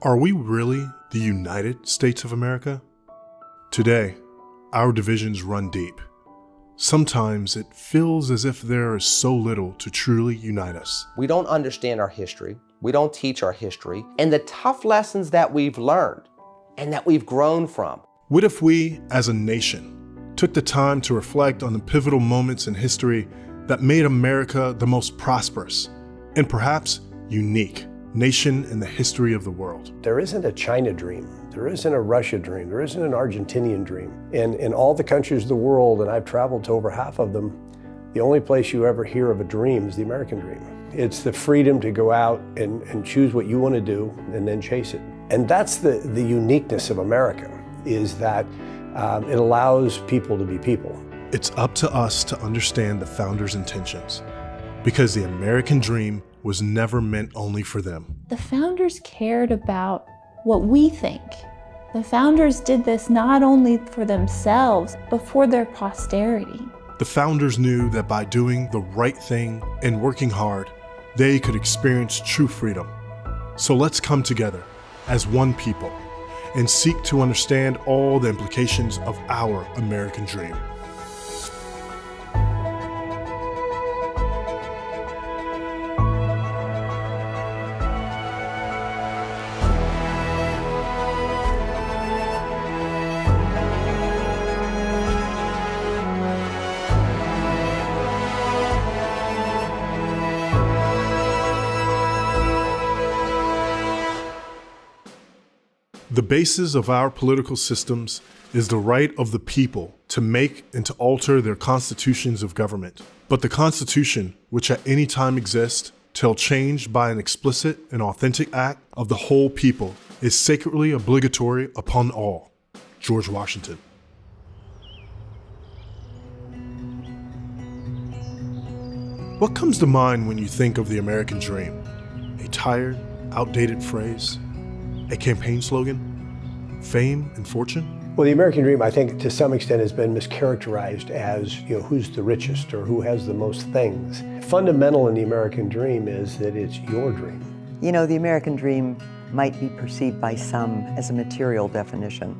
Are we really the United States of America? Today, our divisions run deep. Sometimes it feels as if there is so little to truly unite us. We don't understand our history. We don't teach our history and the tough lessons that we've learned and that we've grown from. What if we, as a nation, took the time to reflect on the pivotal moments in history that made America the most prosperous and perhaps unique nation in the history of the world? There isn't a China dream. There isn't a Russia dream. There isn't an Argentinian dream. In all the countries of the world, and I've traveled to over half of them, the only place you ever hear of a dream is the American dream. It's the freedom to go out and choose what you want to do and then chase it. And that's the uniqueness of America, is that it allows people to be people. It's up to us to understand the founders' intentions, because the American dream was never meant only for them. The founders cared about what we think. The founders did this not only for themselves, but for their posterity. The founders knew that by doing the right thing and working hard, they could experience true freedom. So let's come together as one people and seek to understand all the implications of our American dream. The basis of our political systems is the right of the people to make and to alter their constitutions of government. But the Constitution, which at any time exists, till changed by an explicit and authentic act of the whole people, is sacredly obligatory upon all. George Washington. What comes to mind when you think of the American dream? A tired, outdated phrase? A campaign slogan? Fame and fortune? Well, the American dream, I think, to some extent has been mischaracterized as, who's the richest or who has the most things. Fundamental in the American dream is that it's your dream. The American dream might be perceived by some as a material definition,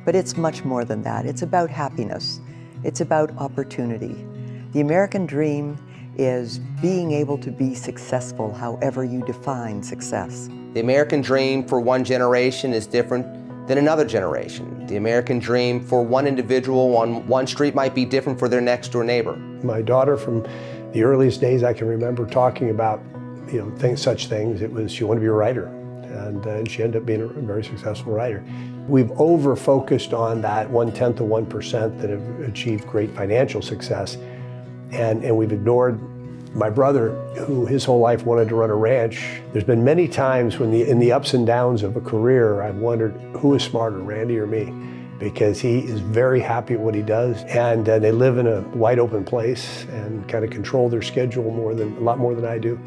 but it's much more than that. It's about happiness. It's about opportunity. The American dream is being able to be successful however you define success. The American dream for one generation is different than another generation. The American dream for one individual on one street might be different for their next door neighbor. My daughter, from the earliest days I can remember talking about such things, it was she wanted to be a writer, and she ended up being a very successful writer. We've over-focused on that 1/10 of 1% that have achieved great financial success, and we've ignored my brother, who his whole life wanted to run a ranch. There's been many times when in the ups and downs of a career, I've wondered who is smarter, Randy or me, because he is very happy at what he does, and they live in a wide open place and kind of control their schedule a lot more than I do.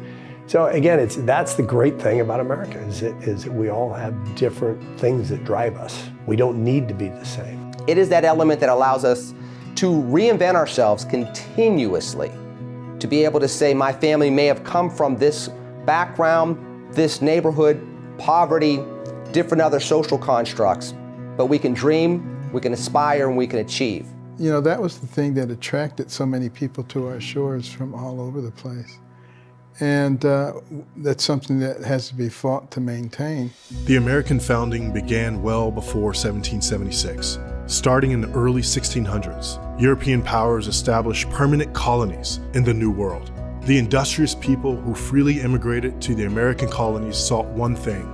So again, that's the great thing about America, is that we all have different things that drive us. We don't need to be the same. It is that element that allows us to reinvent ourselves continuously, to be able to say, my family may have come from this background, this neighborhood, poverty, different other social constructs, but we can dream, we can aspire, and we can achieve. That was the thing that attracted so many people to our shores from all over the place. And that's something that has to be fought to maintain. The American founding began well before 1776. Starting in the early 1600s, European powers established permanent colonies in the New World. The industrious people who freely immigrated to the American colonies sought one thing: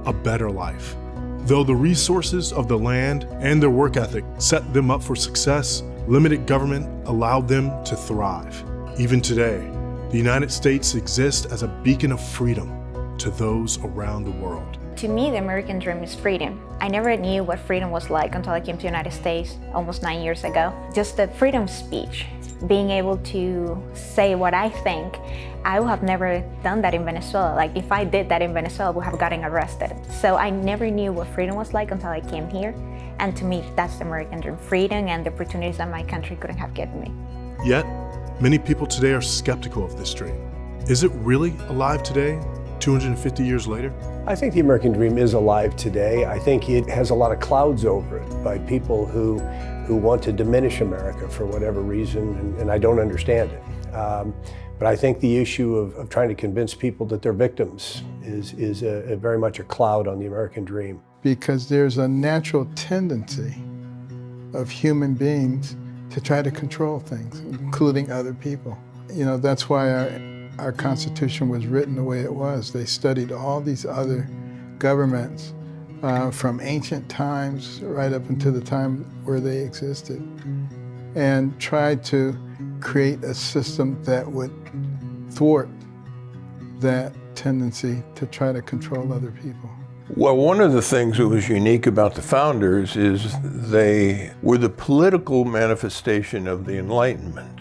a better life. Though the resources of the land and their work ethic set them up for success, limited government allowed them to thrive. Even today, the United States exists as a beacon of freedom to those around the world. To me, the American dream is freedom. I never knew what freedom was like until I came to the United States almost 9 years ago. Just the freedom of speech, being able to say what I think. I would have never done that in Venezuela. Like, if I did that in Venezuela, I would have gotten arrested. So I never knew what freedom was like until I came here. And to me, that's the American dream, freedom and the opportunities that my country couldn't have given me. Yet, many people today are skeptical of this dream. Is it really alive today? 250 years later? I think the American dream is alive today. I think it has a lot of clouds over it by people who want to diminish America for whatever reason, and I don't understand it. But I think the issue of trying to convince people that they're victims is a very much a cloud on the American dream. Because there's a natural tendency of human beings to try to control things, including other people. You know, that's why our Constitution was written the way it was. They studied all these other governments from ancient times right up until the time where they existed, and tried to create a system that would thwart that tendency to try to control other people. Well, one of the things that was unique about the founders is they were the political manifestation of the Enlightenment.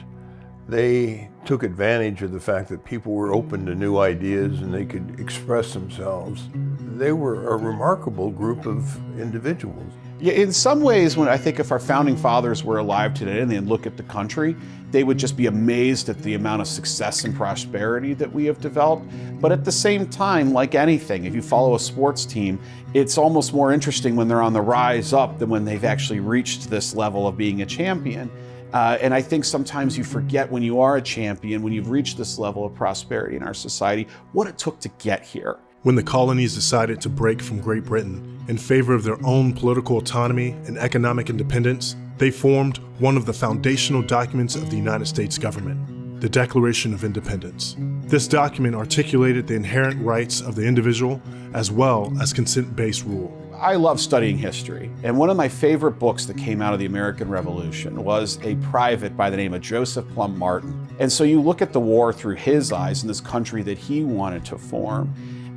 They took advantage of the fact that people were open to new ideas and they could express themselves. They were a remarkable group of individuals. Yeah, in some ways, when I think if our founding fathers were alive today and they look at the country, they would just be amazed at the amount of success and prosperity that we have developed. But at the same time, like anything, if you follow a sports team, it's almost more interesting when they're on the rise up than when they've actually reached this level of being a champion. And I think sometimes you forget when you are a champion, when you've reached this level of prosperity in our society, what it took to get here. When the colonies decided to break from Great Britain in favor of their own political autonomy and economic independence, they formed one of the foundational documents of the United States government, the Declaration of Independence. This document articulated the inherent rights of the individual as well as consent-based rule. I love studying history, and one of my favorite books that came out of the American Revolution was a private by the name of Joseph Plum Martin. And so you look at the war through his eyes in this country that he wanted to form,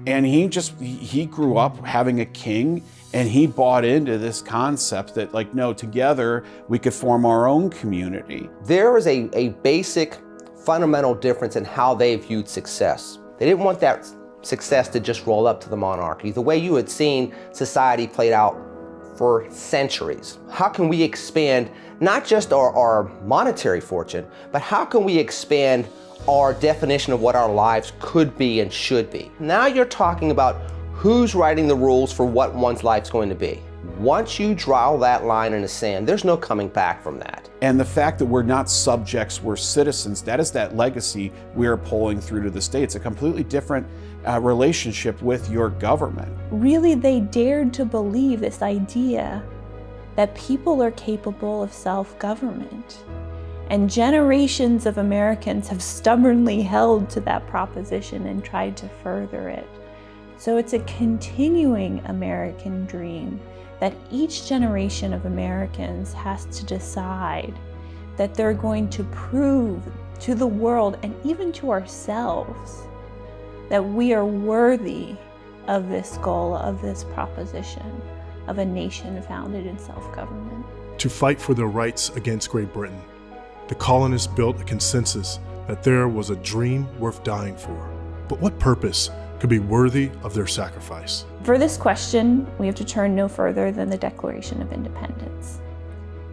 and he grew up having a king, and he bought into this concept that, like, no, together we could form our own community. There is a basic fundamental difference in how they viewed success. They didn't want that success to just roll up to the monarchy, the way you had seen society played out for centuries. How can we expand not just our monetary fortune, but how can we expand our definition of what our lives could be and should be? Now you're talking about who's writing the rules for what one's life's going to be. Once you draw that line in the sand, there's no coming back from that. And the fact that we're not subjects, we're citizens, that is that legacy we are pulling through to the states, a completely different relationship with your government. Really, they dared to believe this idea that people are capable of self-government. And generations of Americans have stubbornly held to that proposition and tried to further it. So it's a continuing American dream that each generation of Americans has to decide that they're going to prove to the world and even to ourselves that we are worthy of this goal, of this proposition, of a nation founded in self-government. To fight for their rights against Great Britain, the colonists built a consensus that there was a dream worth dying for. But what purpose could be worthy of their sacrifice? For this question, we have to turn no further than the Declaration of Independence.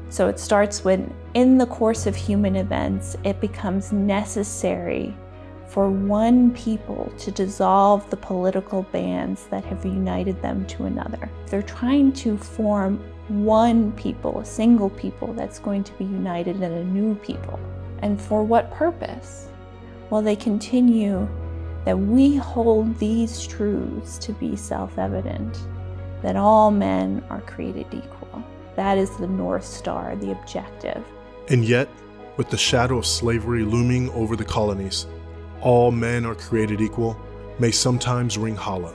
So it starts when, in the course of human events, it becomes necessary for one people to dissolve the political bands that have united them to another. They're trying to form one people, a single people that's going to be united in a new people. And for what purpose? Well, they continue that we hold these truths to be self-evident, that all men are created equal. That is the North Star, the objective. And yet, with the shadow of slavery looming over the colonies, all men are created equal may sometimes ring hollow.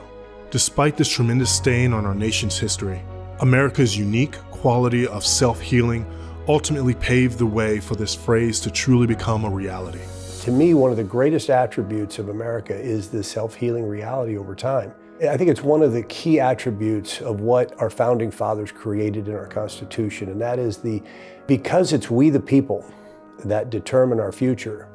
Despite this tremendous stain on our nation's history, America's unique quality of self-healing ultimately paved the way for this phrase to truly become a reality. To me, one of the greatest attributes of America is the self-healing reality over time. I think it's one of the key attributes of what our founding fathers created in our Constitution, and that is because it's we the people that determine our future.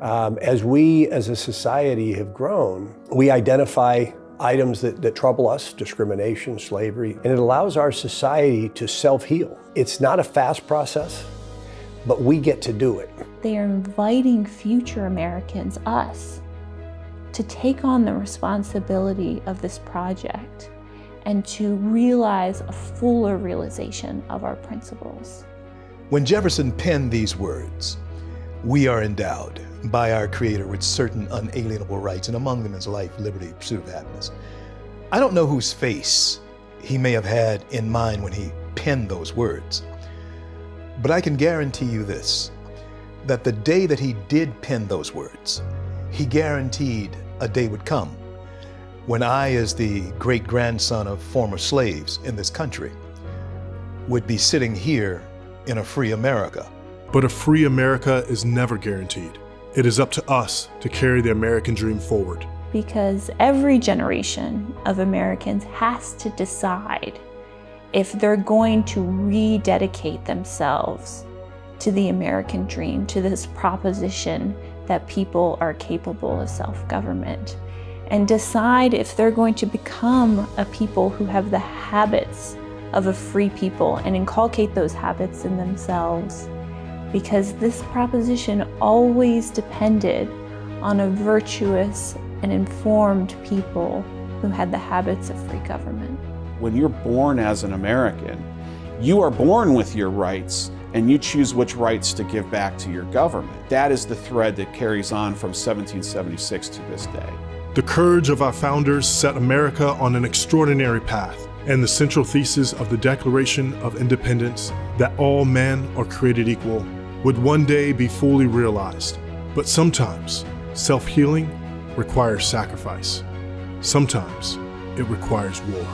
As we as a society have grown, we identify items that trouble us, discrimination, slavery, and it allows our society to self-heal. It's not a fast process, but we get to do it. They are inviting future Americans, us, to take on the responsibility of this project and to realize a fuller realization of our principles. When Jefferson penned these words, "We are endowed by our Creator with certain unalienable rights, and among them is life, liberty, pursuit of happiness," I don't know whose face he may have had in mind when he penned those words, but I can guarantee you this, that the day that he did pen those words, he guaranteed a day would come when I, as the great-grandson of former slaves in this country, would be sitting here in a free America. But a free America is never guaranteed. It is up to us to carry the American dream forward. Because every generation of Americans has to decide if they're going to rededicate themselves to the American dream, to this proposition that people are capable of self-government, and decide if they're going to become a people who have the habits of a free people and inculcate those habits in themselves. Because this proposition always depended on a virtuous and informed people who had the habits of free government. When you're born as an American, you are born with your rights, and you choose which rights to give back to your government. That is the thread that carries on from 1776 to this day. The courage of our founders set America on an extraordinary path, and the central thesis of the Declaration of Independence, that all men are created equal, would one day be fully realized. But sometimes self-healing requires sacrifice. Sometimes it requires war.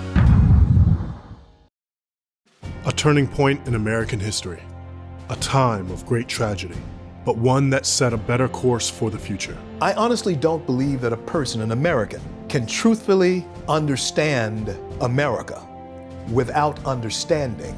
A turning point in American history, a time of great tragedy, but one that set a better course for the future. I honestly don't believe that a person, an American, can truthfully understand America without understanding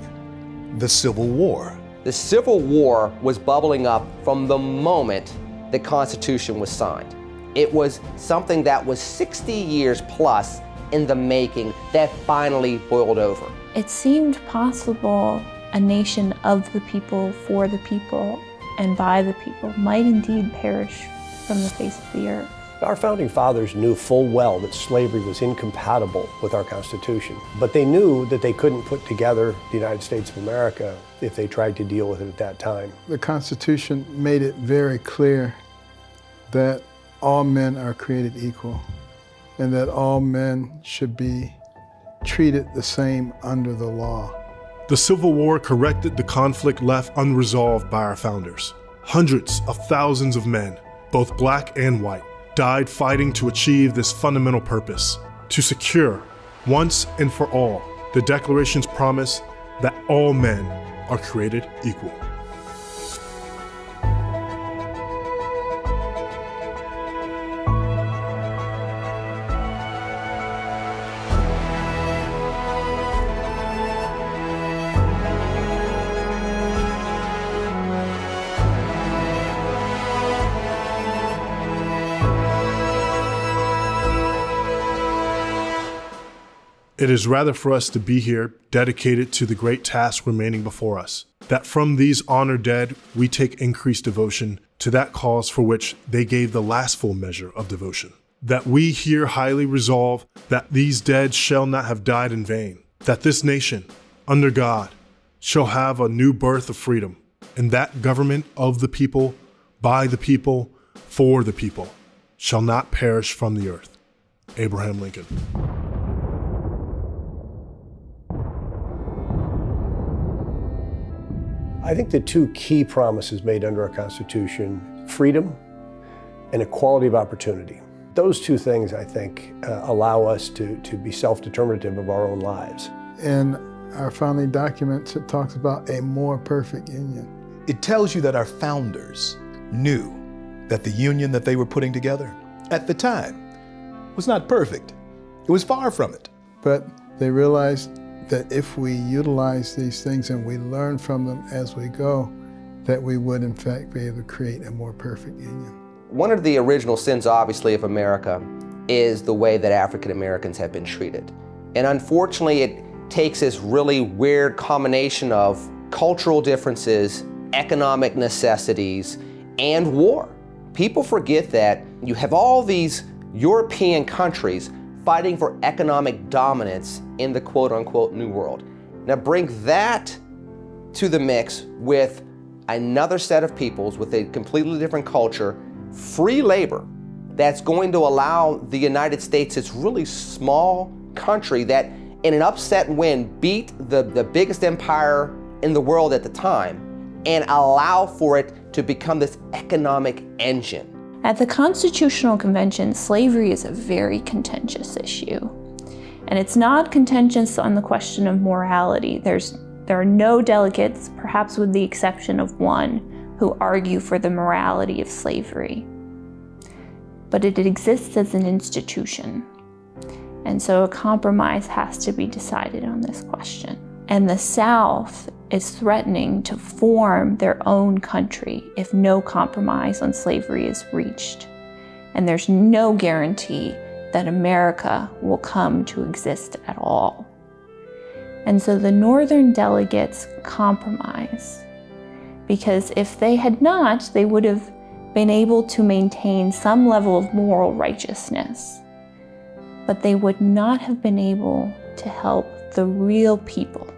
the Civil War. The Civil War was bubbling up from the moment the Constitution was signed. It was something that was 60 years plus in the making that finally boiled over. It seemed possible a nation of the people, for the people, and by the people might indeed perish from the face of the earth. Our founding fathers knew full well that slavery was incompatible with our Constitution, but they knew that they couldn't put together the United States of America if they tried to deal with it at that time. The Constitution made it very clear that all men are created equal and that all men should be treated the same under the law. The Civil War corrected the conflict left unresolved by our founders. Hundreds of thousands of men, both black and white, died fighting to achieve this fundamental purpose, to secure, once and for all, the Declaration's promise that all men are created equal. It is rather for us to be here, dedicated to the great task remaining before us, that from these honored dead we take increased devotion to that cause for which they gave the last full measure of devotion. That we here highly resolve that these dead shall not have died in vain, that this nation, under God, shall have a new birth of freedom, and that government of the people, by the people, for the people, shall not perish from the earth. Abraham Lincoln. I think the two key promises made under our Constitution, freedom and equality of opportunity. Those two things, I think, allow us to be self-determinative of our own lives. In our founding documents, it talks about a more perfect union. It tells you that our founders knew that the union that they were putting together at the time was not perfect. It was far from it. But they realized that if we utilize these things and we learn from them as we go, that we would in fact be able to create a more perfect union. One of the original sins, obviously, of America is the way that African Americans have been treated. And unfortunately, it takes this really weird combination of cultural differences, economic necessities, and war. People forget that you have all these European countries fighting for economic dominance in the quote-unquote New World. Now bring that to the mix with another set of peoples with a completely different culture, free labor, that's going to allow the United States, this really small country that in an upset win beat the biggest empire in the world at the time, and allow for it to become this economic engine. At the Constitutional Convention, slavery is a very contentious issue. And it's not contentious on the question of morality. There are no delegates, perhaps with the exception of one, who argue for the morality of slavery. But it exists as an institution. And so a compromise has to be decided on this question. And the South is threatening to form their own country if no compromise on slavery is reached. And there's no guarantee that America will come to exist at all. And so the Northern delegates compromise, because if they had not, they would have been able to maintain some level of moral righteousness, but they would not have been able to help the real people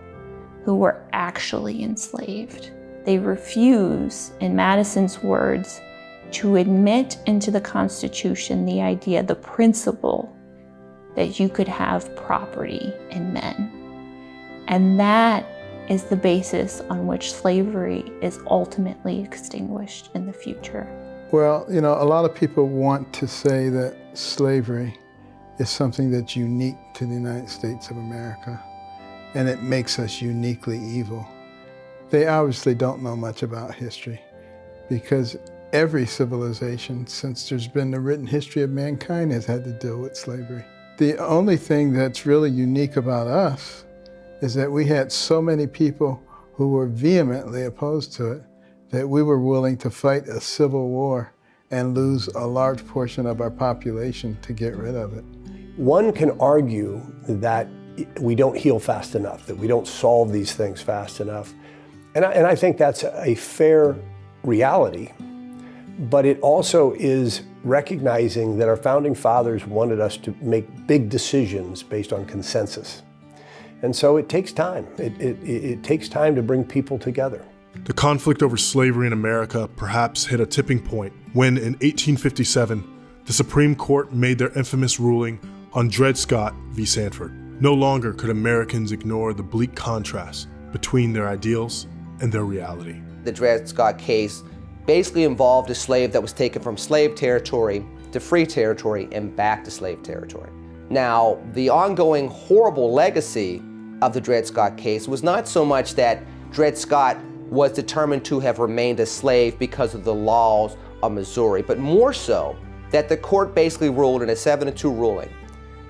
who were actually enslaved. They refuse, in Madison's words, to admit into the Constitution the idea, the principle, that you could have property in men. And that is the basis on which slavery is ultimately extinguished in the future. Well, you know, a lot of people want to say that slavery is something that's unique to the United States of America, and it makes us uniquely evil. They obviously don't know much about history, because every civilization since there's been the written history of mankind has had to deal with slavery. The only thing that's really unique about us is that we had so many people who were vehemently opposed to it that we were willing to fight a civil war and lose a large portion of our population to get rid of it. One can argue that we don't heal fast enough, that we don't solve these things fast enough. And I think that's a fair reality, but it also is recognizing that our founding fathers wanted us to make big decisions based on consensus. And so it takes time. It takes time to bring people together. The conflict over slavery in America perhaps hit a tipping point when, in 1857, the Supreme Court made their infamous ruling on Dred Scott v. Sandford. No longer could Americans ignore the bleak contrast between their ideals and their reality. The Dred Scott case basically involved a slave that was taken from slave territory to free territory and back to slave territory. Now, the ongoing horrible legacy of the Dred Scott case was not so much that Dred Scott was determined to have remained a slave because of the laws of Missouri, but more so that the court basically ruled in a 7-2 ruling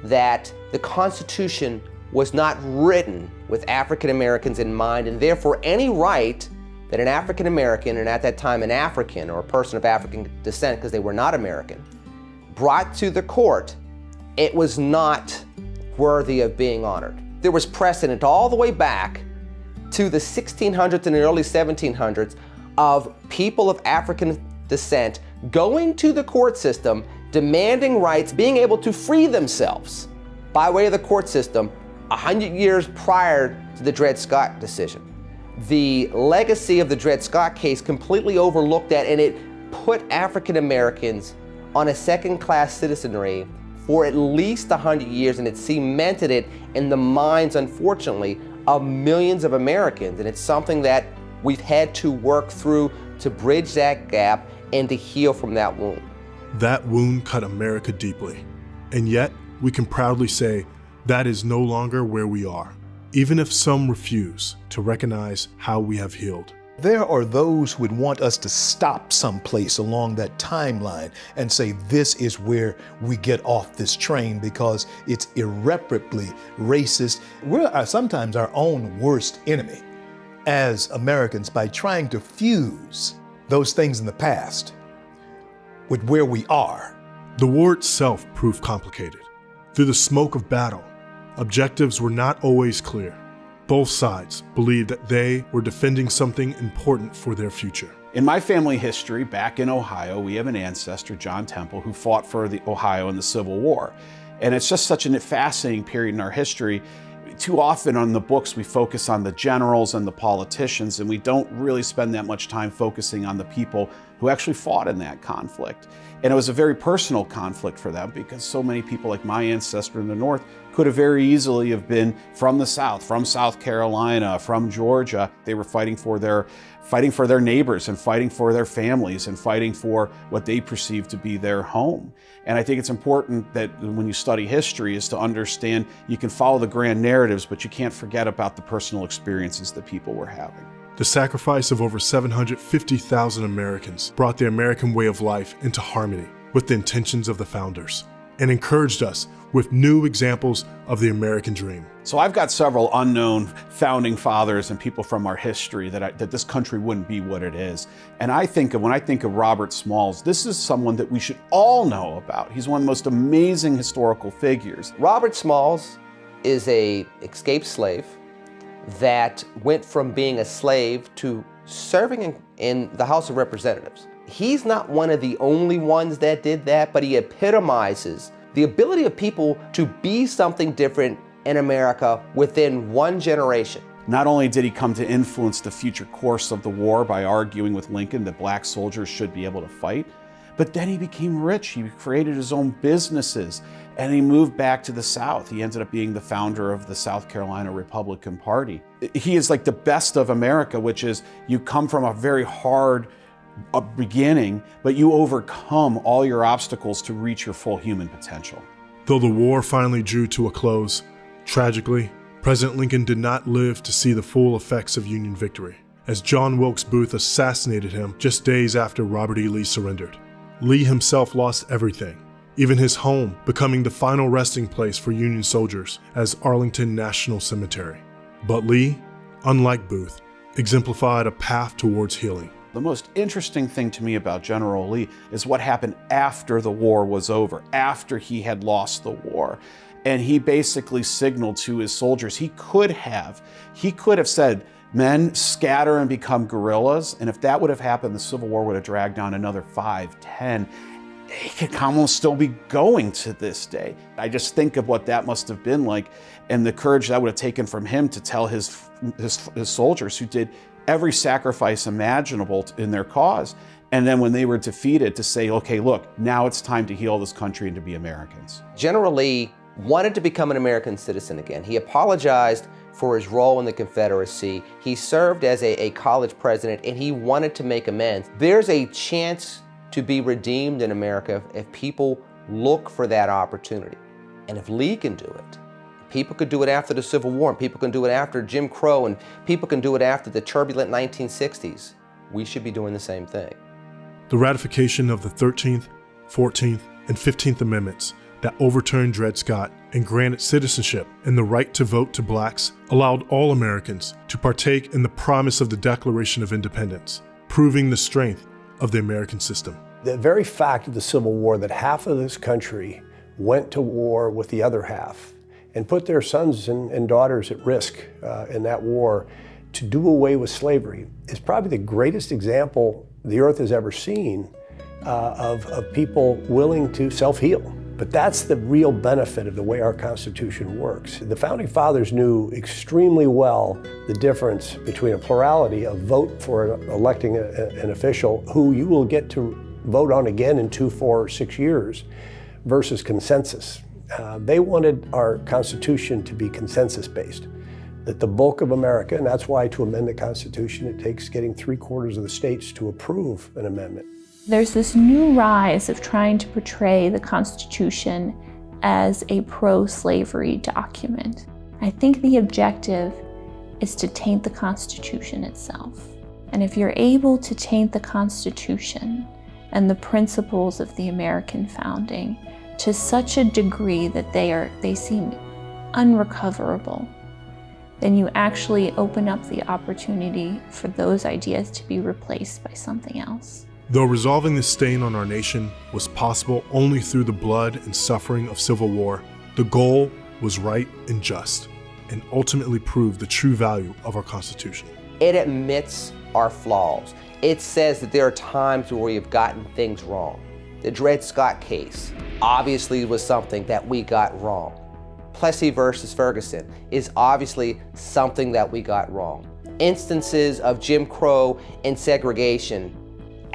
that the Constitution was not written with African Americans in mind, and therefore any right that an African American, and at that time an African or a person of African descent, because they were not American, brought to the court, it was not worthy of being honored. There was precedent all the way back to the 1600s and the early 1700s of people of African descent going to the court system, demanding rights, being able to free themselves by way of the court system 100 years prior to the Dred Scott decision. The legacy of the Dred Scott case completely overlooked that, and it put African Americans on a second-class citizenry for at least 100 years, and it cemented it in the minds, unfortunately, of millions of Americans. And it's something that we've had to work through to bridge that gap and to heal from that wound. That wound cut America deeply, and yet we can proudly say that is no longer where we are, even if some refuse to recognize how we have healed. There are those who would want us to stop someplace along that timeline and say this is where we get off this train because it's irreparably racist. We're sometimes our own worst enemy as Americans by trying to fuse those things in the past with where we are. The war itself proved complicated. Through the smoke of battle, objectives were not always clear. Both sides believed that they were defending something important for their future. In my family history, back in Ohio, we have an ancestor, John Temple, who fought for the Ohio in the Civil War. And it's just such a fascinating period in our history. Too often on the books, we focus on the generals and the politicians, and we don't really spend that much time focusing on the people who actually fought in that conflict. And it was a very personal conflict for them, because so many people like my ancestor in the North could have very easily have been from the South, from South Carolina, from Georgia. They were fighting for their neighbors and fighting for their families and fighting for what they perceived to be their home. And I think it's important that when you study history is to understand you can follow the grand narratives, but you can't forget about the personal experiences that people were having. The sacrifice of over 750,000 Americans brought the American way of life into harmony with the intentions of the founders and encouraged us with new examples of the American dream. So I've got several unknown founding fathers and people from our history that this country wouldn't be what it is. And when I think of Robert Smalls, this is someone that we should all know about. He's one of the most amazing historical figures. Robert Smalls is an escaped slave that went from being a slave to serving in the House of Representatives. He's not one of the only ones that did that, but he epitomizes the ability of people to be something different in America within one generation. Not only did he come to influence the future course of the war by arguing with Lincoln that black soldiers should be able to fight, but then he became rich. He created his own businesses and he moved back to the South. He ended up being the founder of the South Carolina Republican Party. He is like the best of America, which is you come from a very hard beginning, but you overcome all your obstacles to reach your full human potential. Though the war finally drew to a close, tragically, President Lincoln did not live to see the full effects of Union victory, as John Wilkes Booth assassinated him just days after Robert E. Lee surrendered. Lee himself lost everything, even his home becoming the final resting place for Union soldiers as Arlington National Cemetery. But Lee, unlike Booth, exemplified a path towards healing. The most interesting thing to me about General Lee is what happened after the war was over, after he had lost the war. And he basically signaled to his soldiers, he could have said, men, scatter and become guerrillas. And if that would have happened, the Civil War would have dragged on another 5, 10. It could almost still be going to this day. I just think of what that must have been like and the courage that would have taken from him to tell his soldiers who did every sacrifice imaginable in their cause. And then when they were defeated to say, okay, look, now it's time to heal this country and to be Americans. General Lee wanted to become an American citizen again. He apologized for his role in the Confederacy. He served as a college president and he wanted to make amends. There's a chance to be redeemed in America if people look for that opportunity. And if Lee can do it, people could do it after the Civil War, and people can do it after Jim Crow, and people can do it after the turbulent 1960s. We should be doing the same thing. The ratification of the 13th, 14th, and 15th Amendments that overturned Dred Scott and granted citizenship and the right to vote to blacks allowed all Americans to partake in the promise of the Declaration of Independence, proving the strength of the American system. The very fact of the Civil War that half of this country went to war with the other half and put their sons and daughters at risk in that war to do away with slavery is probably the greatest example the earth has ever seen of people willing to self-heal. But that's the real benefit of the way our Constitution works. The Founding Fathers knew extremely well the difference between a plurality, a vote for electing an official who you will get to vote on again in 2, 4, or 6 years, versus consensus. They wanted our Constitution to be consensus-based, that the bulk of America, and that's why to amend the Constitution, it takes getting 3/4 of the states to approve an amendment. There's this new rise of trying to portray the Constitution as a pro-slavery document. I think the objective is to taint the Constitution itself. And if you're able to taint the Constitution and the principles of the American founding to such a degree that they seem unrecoverable, then you actually open up the opportunity for those ideas to be replaced by something else. Though resolving this stain on our nation was possible only through the blood and suffering of civil war, the goal was right and just, and ultimately proved the true value of our Constitution. It admits our flaws. It says that there are times where we've gotten things wrong. The Dred Scott case obviously was something that we got wrong. Plessy versus Ferguson is obviously something that we got wrong. Instances of Jim Crow and segregation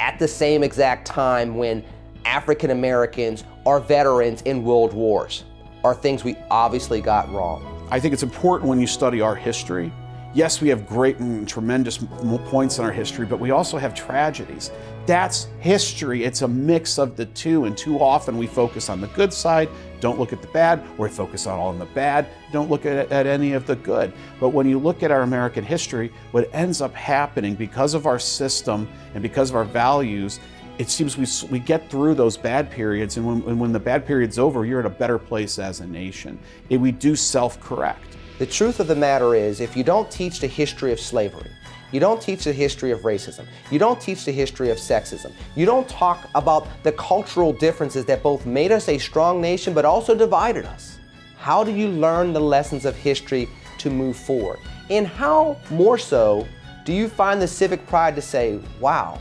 at the same exact time when African Americans are veterans in world wars are things we obviously got wrong. I think it's important when you study our history. Yes, we have great and tremendous points in our history, but we also have tragedies. That's history. It's a mix of the two, and too often we focus on the good side, don't look at the bad, or we focus on all in the bad, don't look at any of the good. But when you look at our American history, what ends up happening because of our system and because of our values, it seems we get through those bad periods, and when the bad period's over, you're in a better place as a nation. We do self-correct. The truth of the matter is, if you don't teach the history of slavery, you don't teach the history of racism, you don't teach the history of sexism, you don't talk about the cultural differences that both made us a strong nation but also divided us, how do you learn the lessons of history to move forward? And how more so do you find the civic pride to say, wow,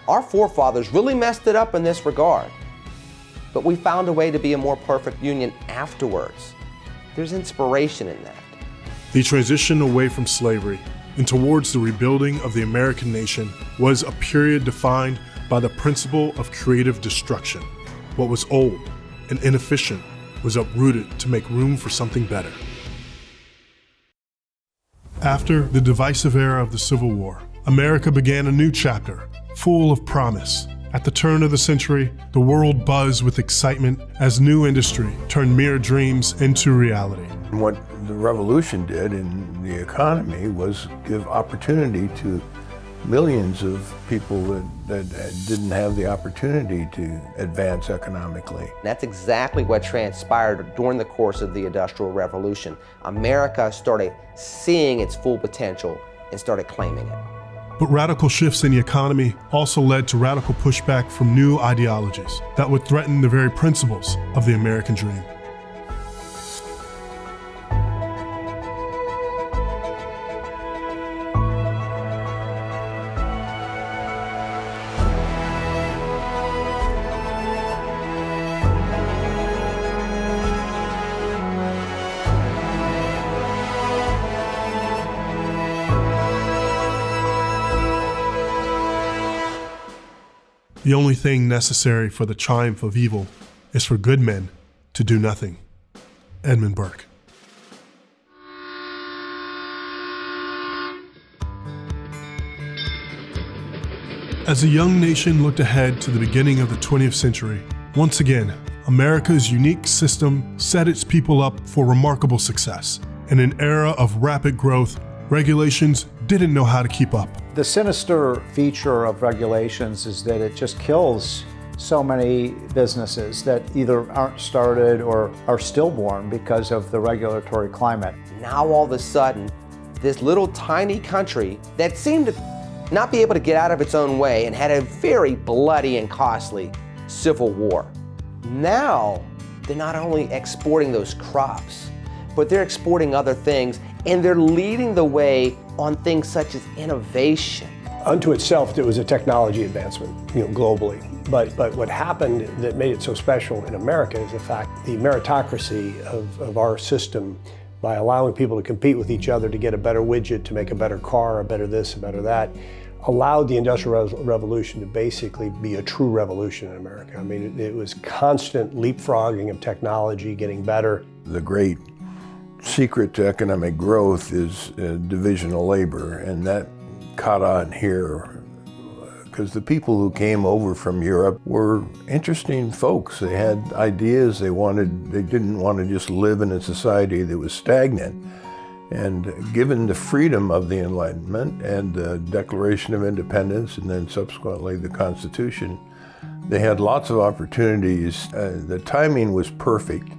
our forefathers really messed it up in this regard, but we found a way to be a more perfect union afterwards? There's inspiration in that. The transition away from slavery and towards the rebuilding of the American nation was a period defined by the principle of creative destruction. What was old and inefficient was uprooted to make room for something better. After the divisive era of the Civil War, America began a new chapter, full of promise. At the turn of the century, the world buzzed with excitement as new industry turned mere dreams into reality. And what the revolution did in the economy was give opportunity to millions of people that didn't have the opportunity to advance economically. That's exactly what transpired during the course of the Industrial Revolution. America started seeing its full potential and started claiming it. But radical shifts in the economy also led to radical pushback from new ideologies that would threaten the very principles of the American dream. The only thing necessary for the triumph of evil is for good men to do nothing. Edmund Burke. As a young nation looked ahead to the beginning of the 20th century, once again, America's unique system set its people up for remarkable success. In an era of rapid growth, regulations didn't know how to keep up. The sinister feature of regulations is that it just kills so many businesses that either aren't started or are stillborn because of the regulatory climate. Now all of a sudden, this little tiny country that seemed to not be able to get out of its own way and had a very bloody and costly civil war. Now, they're not only exporting those crops, but they're exporting other things, and they're leading the way on things such as innovation. Unto itself, it was a technology advancement, globally. But what happened that made it so special in America is the fact the meritocracy of our system, by allowing people to compete with each other to get a better widget, to make a better car, a better this, a better that, allowed the Industrial Revolution to basically be a true revolution in America. I mean, it was constant leapfrogging of technology, getting better. The great secret to economic growth is division of labor, and that caught on here because the people who came over from Europe were interesting folks. They had ideas. They didn't want to just live in a society that was stagnant. And given the freedom of the Enlightenment and the Declaration of Independence, and then subsequently the Constitution, they had lots of opportunities. The timing was perfect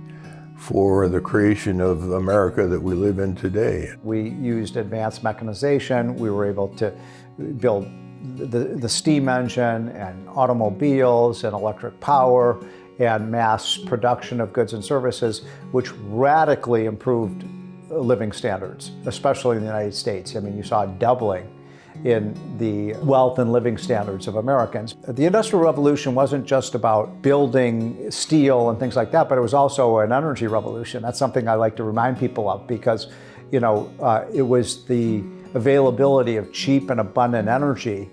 for the creation of America that we live in today. We used advanced mechanization. We were able to build the steam engine and automobiles and electric power and mass production of goods and services, which radically improved living standards, especially in the United States. I mean, you saw a doubling in the wealth and living standards of Americans. The Industrial Revolution wasn't just about building steel and things like that, but it was also an energy revolution. That's something I like to remind people of because, it was the availability of cheap and abundant energy,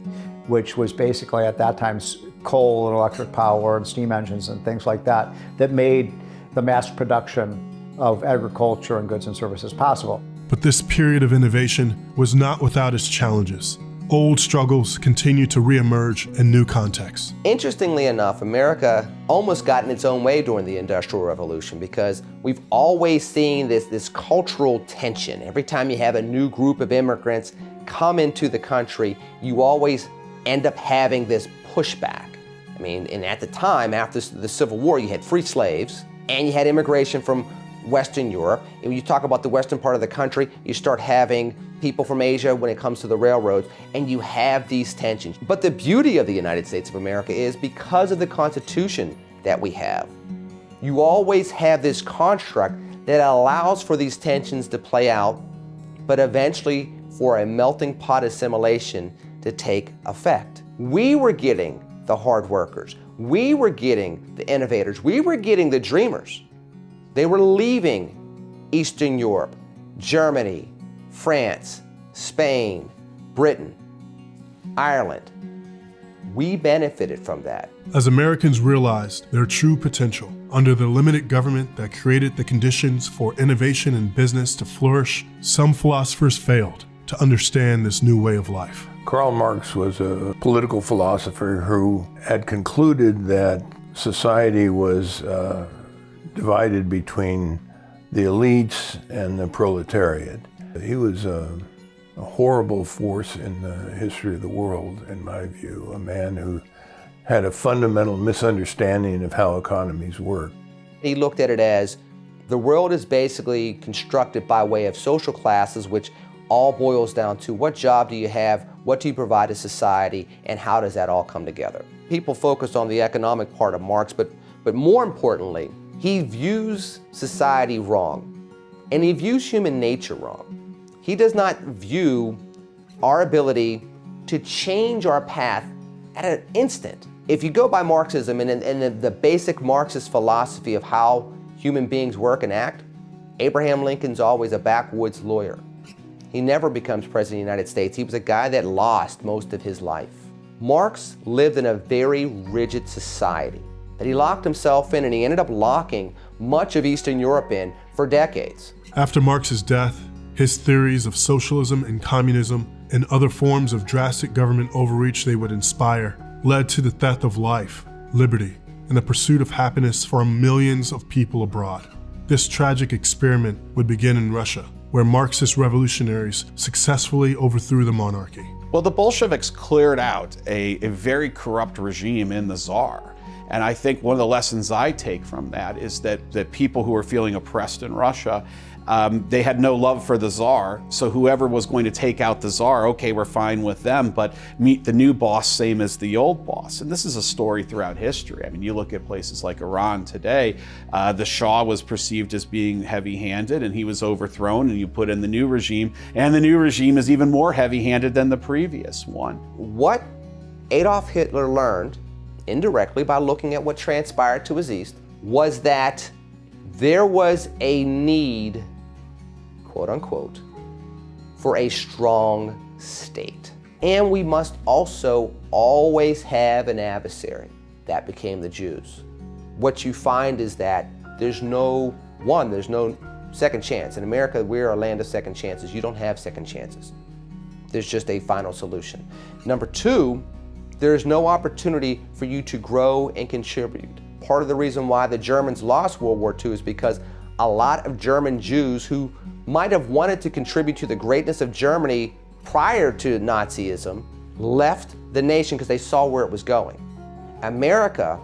which was basically at that time coal and electric power and steam engines and things like that, that made the mass production of agriculture and goods and services possible. But this period of innovation was not without its challenges. Old struggles continue to reemerge in new contexts. Interestingly enough, America almost got in its own way during the Industrial Revolution because we've always seen this cultural tension. Every time you have a new group of immigrants come into the country, you always end up having this pushback. I mean, and at the time, after the Civil War, you had free slaves and you had immigration from Western Europe. And when you talk about the western part of the country, you start having people from Asia when it comes to the railroads, and you have these tensions. But the beauty of the United States of America is because of the Constitution that we have, you always have this construct that allows for these tensions to play out, but eventually for a melting pot assimilation to take effect. We were getting the hard workers. We were getting the innovators. We were getting the dreamers. They were leaving Eastern Europe, Germany, France, Spain, Britain, Ireland. We benefited from that. As Americans realized their true potential under the limited government that created the conditions for innovation and business to flourish, some philosophers failed to understand this new way of life. Karl Marx was a political philosopher who had concluded that society was divided between the elites and the proletariat. He was a horrible force in the history of the world, in my view, a man who had a fundamental misunderstanding of how economies work. He looked at it as the world is basically constructed by way of social classes, which all boils down to what job do you have, what do you provide to society, and how does that all come together? People focus on the economic part of Marx, but more importantly, he views society wrong, and he views human nature wrong. He does not view our ability to change our path at an instant. If you go by Marxism and the basic Marxist philosophy of how human beings work and act, Abraham Lincoln's always a backwoods lawyer. He never becomes president of the United States. He was a guy that lost most of his life. Marx lived in a very rigid society that he locked himself in, and he ended up locking much of Eastern Europe in for decades. After Marx's death, his theories of socialism and communism and other forms of drastic government overreach they would inspire led to the theft of life, liberty, and the pursuit of happiness for millions of people abroad. This tragic experiment would begin in Russia, where Marxist revolutionaries successfully overthrew the monarchy. Well, the Bolsheviks cleared out a very corrupt regime in the Tsar. And I think one of the lessons I take from that is that people who were feeling oppressed in Russia, they had no love for the Tsar. So whoever was going to take out the Tsar, okay, we're fine with them, but meet the new boss same as the old boss. And this is a story throughout history. I mean, you look at places like Iran today, the Shah was perceived as being heavy-handed, and he was overthrown, and you put in the new regime, and the new regime is even more heavy-handed than the previous one. What Adolf Hitler learned indirectly by looking at what transpired to his east was that there was a need, quote unquote, for a strong state. And we must also always have an adversary. That became the Jews. What you find is that there's no second chance. In America, we're a land of second chances. You don't have second chances. There's just a final solution. Number two, there's no opportunity for you to grow and contribute. Part of the reason why the Germans lost World War II is because a lot of German Jews who might have wanted to contribute to the greatness of Germany prior to Nazism left the nation because they saw where it was going. America,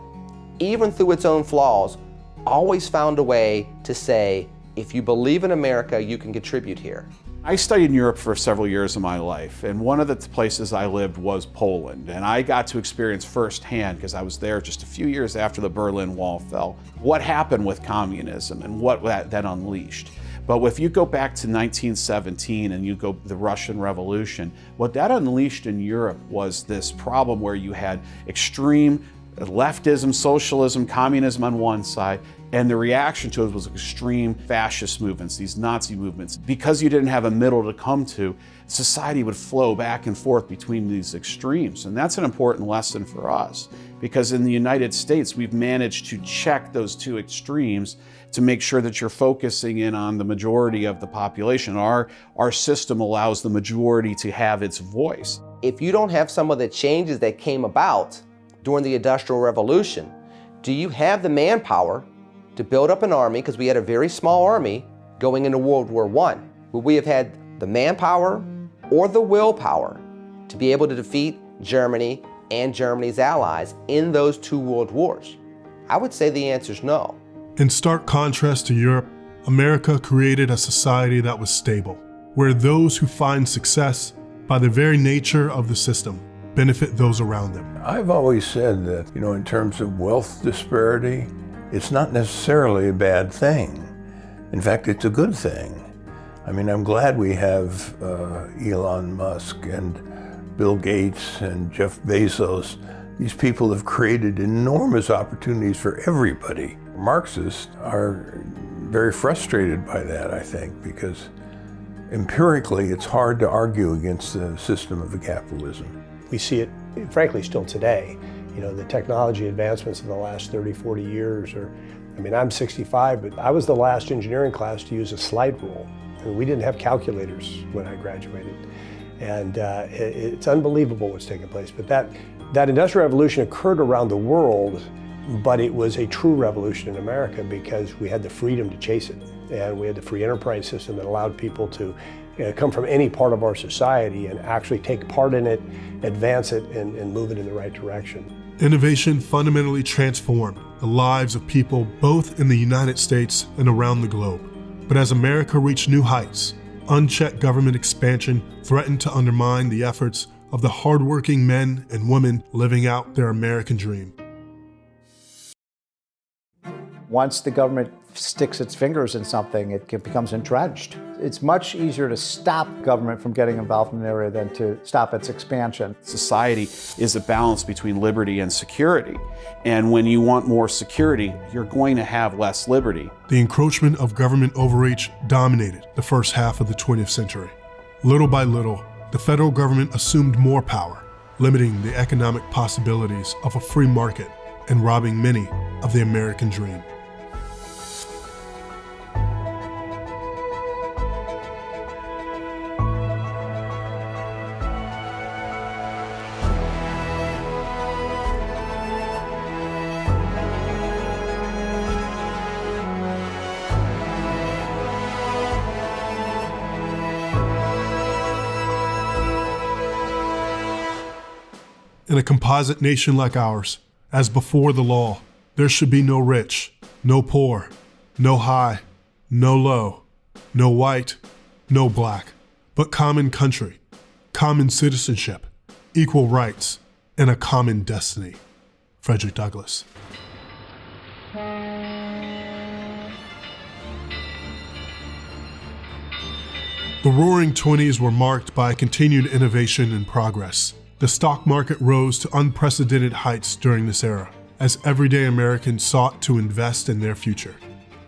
even through its own flaws, always found a way to say, if you believe in America, you can contribute here. I studied in Europe for several years of my life, and one of the places I lived was Poland. And I got to experience firsthand, because I was there just a few years after the Berlin Wall fell, what happened with communism and what that then unleashed. But if you go back to 1917 and you go the Russian Revolution, what that unleashed in Europe was this problem where you had extreme leftism, socialism, communism on one side, and the reaction to it was extreme fascist movements, these Nazi movements. Because you didn't have a middle to come to, society would flow back and forth between these extremes. And that's an important lesson for us, because in the United States, we've managed to check those two extremes to make sure that you're focusing in on the majority of the population. Our system allows the majority to have its voice. If you don't have some of the changes that came about during the Industrial Revolution, do you have the manpower to build up an army? Because we had a very small army going into World War I. Would we have had the manpower or the willpower to be able to defeat Germany and Germany's allies in those two world wars? I would say the answer is no. In stark contrast to Europe, America created a society that was stable, where those who find success by the very nature of the system benefit those around them. I've always said that, in terms of wealth disparity, it's not necessarily a bad thing. In fact, it's a good thing. I mean, I'm glad we have Elon Musk and Bill Gates and Jeff Bezos. These people have created enormous opportunities for everybody. Marxists are very frustrated by that, I think, because empirically it's hard to argue against the system of capitalism. We see it, frankly, still today. The technology advancements in the last 30, 40 years I'm 65, but I was the last engineering class to use a slide rule. We didn't have calculators when I graduated. And it's unbelievable what's taken place. But that Industrial Revolution occurred around the world, but it was a true revolution in America because we had the freedom to chase it. And we had the free enterprise system that allowed people to come from any part of our society and actually take part in it, advance it, and move it in the right direction. Innovation fundamentally transformed the lives of people both in the United States and around the globe. But as America reached new heights, unchecked government expansion threatened to undermine the efforts of the hardworking men and women living out their American dream. Once the government sticks its fingers in something, it becomes entrenched. It's much easier to stop government from getting involved in an area than to stop its expansion. Society is a balance between liberty and security. And when you want more security, you're going to have less liberty. The encroachment of government overreach dominated the first half of the 20th century. Little by little, the federal government assumed more power, limiting the economic possibilities of a free market and robbing many of the American dream. In a composite nation like ours, as before the law, there should be no rich, no poor, no high, no low, no white, no black, but common country, common citizenship, equal rights, and a common destiny. Frederick Douglass. The Roaring '20s were marked by continued innovation and progress. The stock market rose to unprecedented heights during this era, as everyday Americans sought to invest in their future.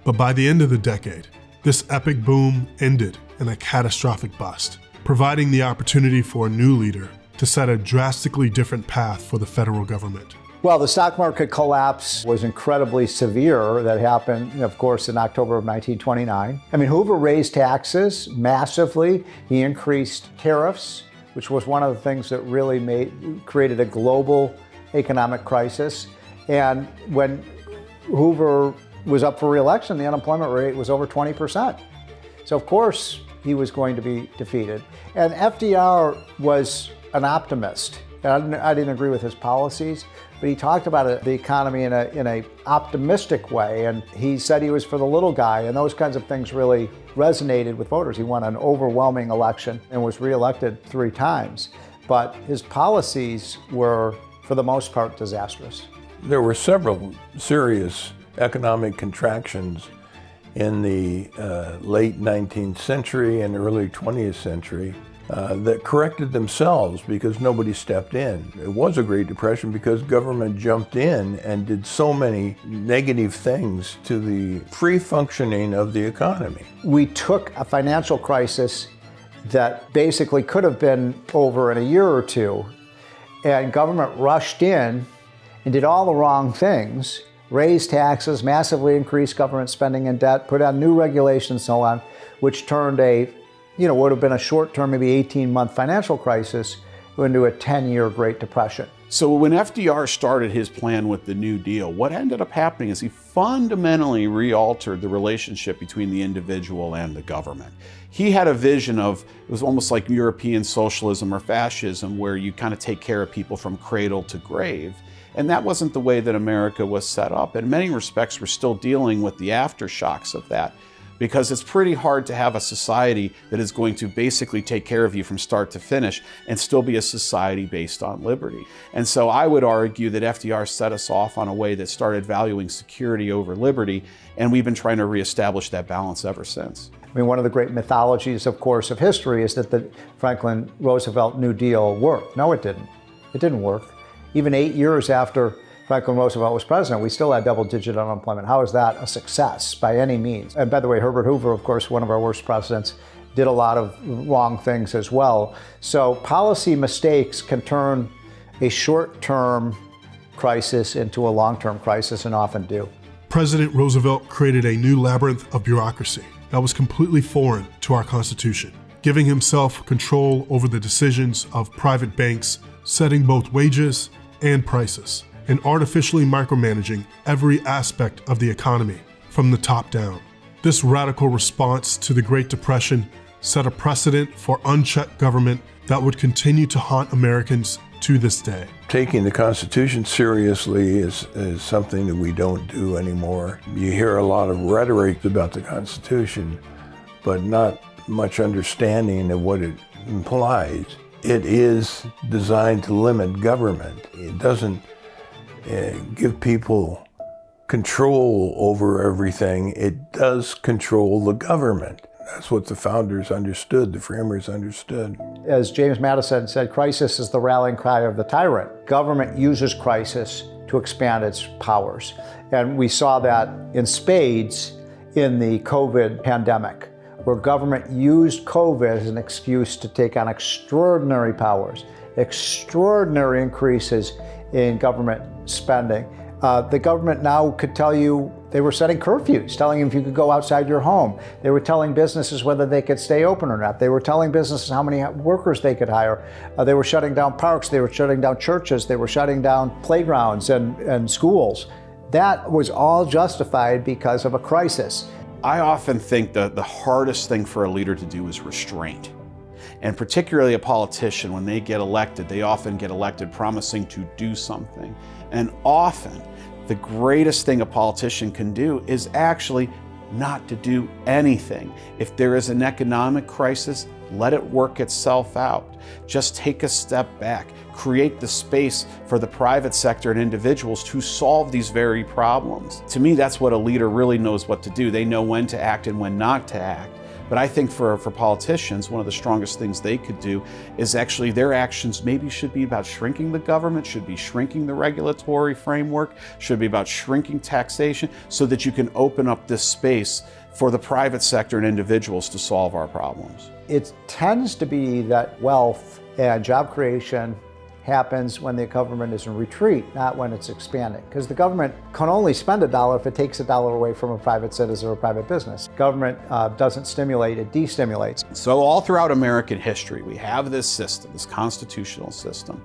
But by the end of the decade, this epic boom ended in a catastrophic bust, providing the opportunity for a new leader to set a drastically different path for the federal government. Well, the stock market collapse was incredibly severe. That happened, of course, in October of 1929. Hoover raised taxes massively. He increased tariffs, which was one of the things that really created a global economic crisis. And when Hoover was up for re-election, the unemployment rate was over 20%. So of course he was going to be defeated. And FDR was an optimist. I didn't agree with his policies, but he talked about the economy in a optimistic way, and he said he was for the little guy, and those kinds of things really resonated with voters. He won an overwhelming election and was reelected 3 times, but his policies were, for the most part, disastrous. There were several serious economic contractions in the late 19th century and early 20th century that corrected themselves because nobody stepped in. It was a Great Depression because government jumped in and did so many negative things to the free functioning of the economy. We took a financial crisis that basically could have been over in a year or two, and government rushed in and did all the wrong things, raised taxes, massively increased government spending and debt, put out new regulations and so on, which turned would have been a short-term, maybe 18-month financial crisis into a 10-year Great Depression. So when FDR started his plan with the New Deal, what ended up happening is he fundamentally re-altered the relationship between the individual and the government. He had a vision of, it was almost like European socialism or fascism, where you kind of take care of people from cradle to grave. And that wasn't the way that America was set up. In many respects, we're still dealing with the aftershocks of that, because it's pretty hard to have a society that is going to basically take care of you from start to finish and still be a society based on liberty. And so I would argue that FDR set us off on a way that started valuing security over liberty, and we've been trying to reestablish that balance ever since. I mean, one of the great mythologies, of course, of history is that the Franklin Roosevelt New Deal worked. No, it didn't. It didn't work. Even 8 years after Franklin Roosevelt was president, we still had double-digit unemployment. How is that a success by any means? And by the way, Herbert Hoover, of course, one of our worst presidents, did a lot of wrong things as well. So policy mistakes can turn a short-term crisis into a long-term crisis, and often do. President Roosevelt created a new labyrinth of bureaucracy that was completely foreign to our Constitution, giving himself control over the decisions of private banks, setting both wages and prices, and artificially micromanaging every aspect of the economy from the top down. This radical response to the Great Depression set a precedent for unchecked government that would continue to haunt Americans to this day. Taking the Constitution seriously is something that we don't do anymore. You hear a lot of rhetoric about the Constitution, but not much understanding of what it implies. It is designed to limit government. It doesn't give people control over everything. It does control the government. That's what the founders understood, the framers understood. As James Madison said, crisis is the rallying cry of the tyrant. Government uses crisis to expand its powers. And we saw that in spades in the COVID pandemic, where government used COVID as an excuse to take on extraordinary powers, extraordinary increases in government spending. The government now could tell you, they were setting curfews, telling you if you could go outside your home. They were telling businesses whether they could stay open or not. They were telling businesses how many workers they could hire. They were shutting down parks, they were shutting down churches, they were shutting down playgrounds and schools. That was all justified because of a crisis. I often think that the hardest thing for a leader to do is restraint. And particularly a politician, when they get elected, they often get elected promising to do something. And often, the greatest thing a politician can do is actually not to do anything. If there is an economic crisis, let it work itself out. Just take a step back. Create the space for the private sector and individuals to solve these very problems. To me, that's what a leader really knows what to do. They know when to act and when not to act. But I think for politicians, one of the strongest things they could do is actually their actions maybe should be about shrinking the government, should be shrinking the regulatory framework, should be about shrinking taxation, so that you can open up this space for the private sector and individuals to solve our problems. It tends to be that wealth and job creation happens when the government is in retreat, not when it's expanding. Because the government can only spend $1 if it takes $1 away from a private citizen or a private business. Government doesn't stimulate, it destimulates. So all throughout American history, we have this system, this constitutional system,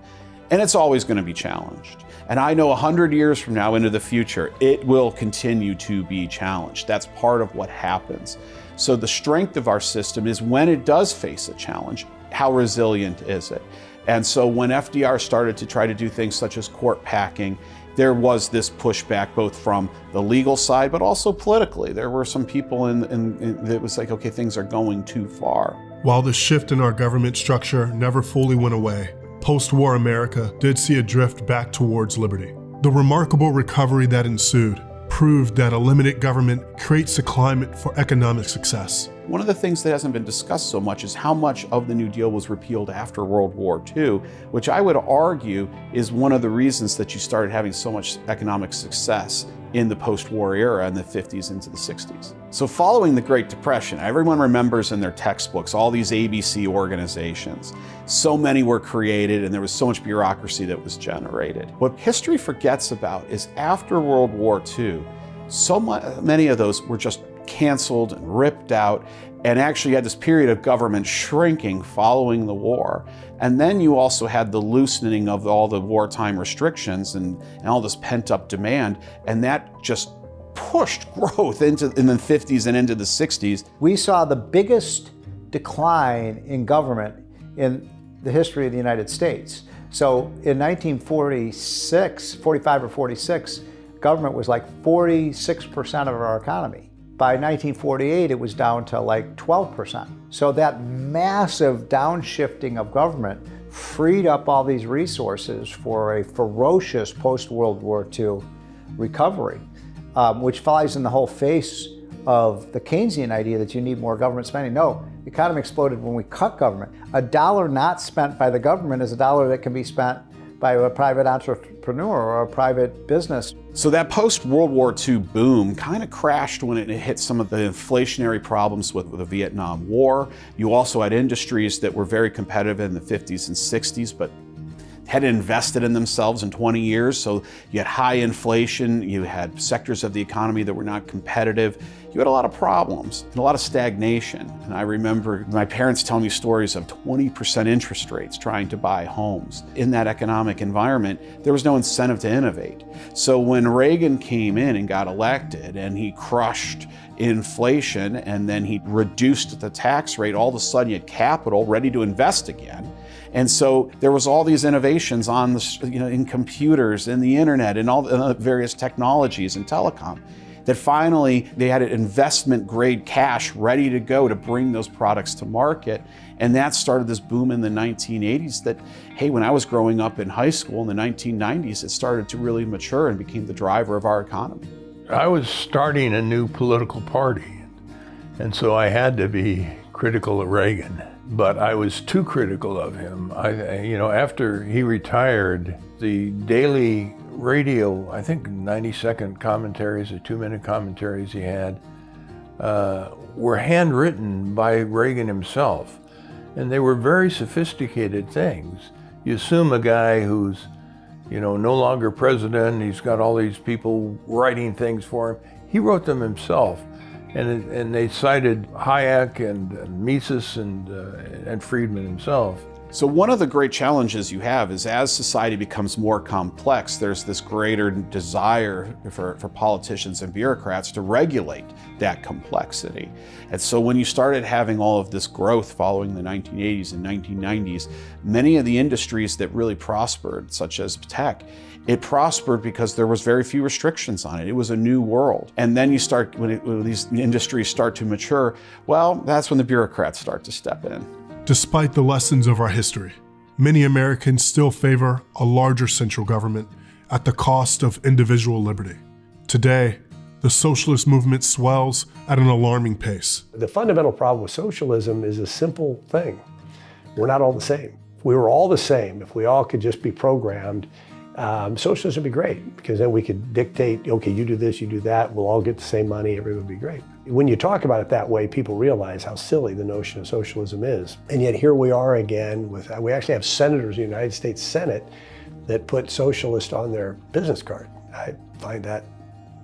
and it's always going to be challenged. And I know 100 years from now into the future, it will continue to be challenged. That's part of what happens. So the strength of our system is when it does face a challenge, how resilient is it? And so when FDR started to try to do things such as court packing, there was this pushback both from the legal side, but also politically. There were some people that was like, okay, things are going too far. While the shift in our government structure never fully went away, post-war America did see a drift back towards liberty. The remarkable recovery that ensued proved that a limited government creates a climate for economic success. One of the things that hasn't been discussed so much is how much of the New Deal was repealed after World War II, which I would argue is one of the reasons that you started having so much economic success in the post-war era in the 50s into the 60s. So following the Great Depression, everyone remembers in their textbooks all these ABC organizations. So many were created and there was so much bureaucracy that was generated. What history forgets about is after World War II, so many of those were just canceled and ripped out, and actually had this period of government shrinking following the war. And then you also had the loosening of all the wartime restrictions and all this pent-up demand, and that just pushed growth in the 50s and into the 60s. We saw the biggest decline in government in the history of the United States. So in 1946, 45 or 46, government was like 46% of our economy. By 1948, it was down to like 12%. So that massive downshifting of government freed up all these resources for a ferocious post-World War II recovery, which flies in the whole face of the Keynesian idea that you need more government spending. No, the economy exploded when we cut government. A dollar not spent by the government is a dollar that can be spent by a private entrepreneur or a private business. So that post-World War II boom kind of crashed when it hit some of the inflationary problems with the Vietnam War. You also had industries that were very competitive in the 50s and 60s, but hadn't invested in themselves in 20 years. So you had high inflation, you had sectors of the economy that were not competitive. You had a lot of problems and a lot of stagnation. And I remember my parents telling me stories of 20% interest rates trying to buy homes. In that economic environment, there was no incentive to innovate. So when Reagan came in and got elected and he crushed inflation and then he reduced the tax rate, all of a sudden you had capital ready to invest again. And so there was all these innovations on the, in computers, in the internet, and all the various technologies and telecom, that finally they had investment grade cash ready to go to bring those products to market. And that started this boom in the 1980s that, hey, when I was growing up in high school in the 1990s, it started to really mature and became the driver of our economy. I was starting a new political party, and so I had to be critical of Reagan. But I was too critical of him. After he retired, the daily radio, I think 90-second commentaries or 2-minute commentaries he had, were handwritten by Reagan himself. And they were very sophisticated things. You assume a guy who's, no longer president, he's got all these people writing things for him. He wrote them himself. And they cited Hayek and Mises and Friedman himself. So one of the great challenges you have is as society becomes more complex, there's this greater desire for politicians and bureaucrats to regulate that complexity. And so when you started having all of this growth following the 1980s and 1990s, many of the industries that really prospered, such as tech, it prospered because there was very few restrictions on it. It was a new world. And then you start, when these industries start to mature, well, that's when the bureaucrats start to step in. Despite the lessons of our history, many Americans still favor a larger central government at the cost of individual liberty. Today, the socialist movement swells at an alarming pace. The fundamental problem with socialism is a simple thing. We're not all the same. If we were all the same, if we all could just be programmed, socialism would be great, because then we could dictate, okay, you do this, you do that, we'll all get the same money, everyone would be great. When you talk about it that way, people realize how silly the notion of socialism is. And yet here we are again we actually have senators in the United States Senate that put socialist on their business card. I find that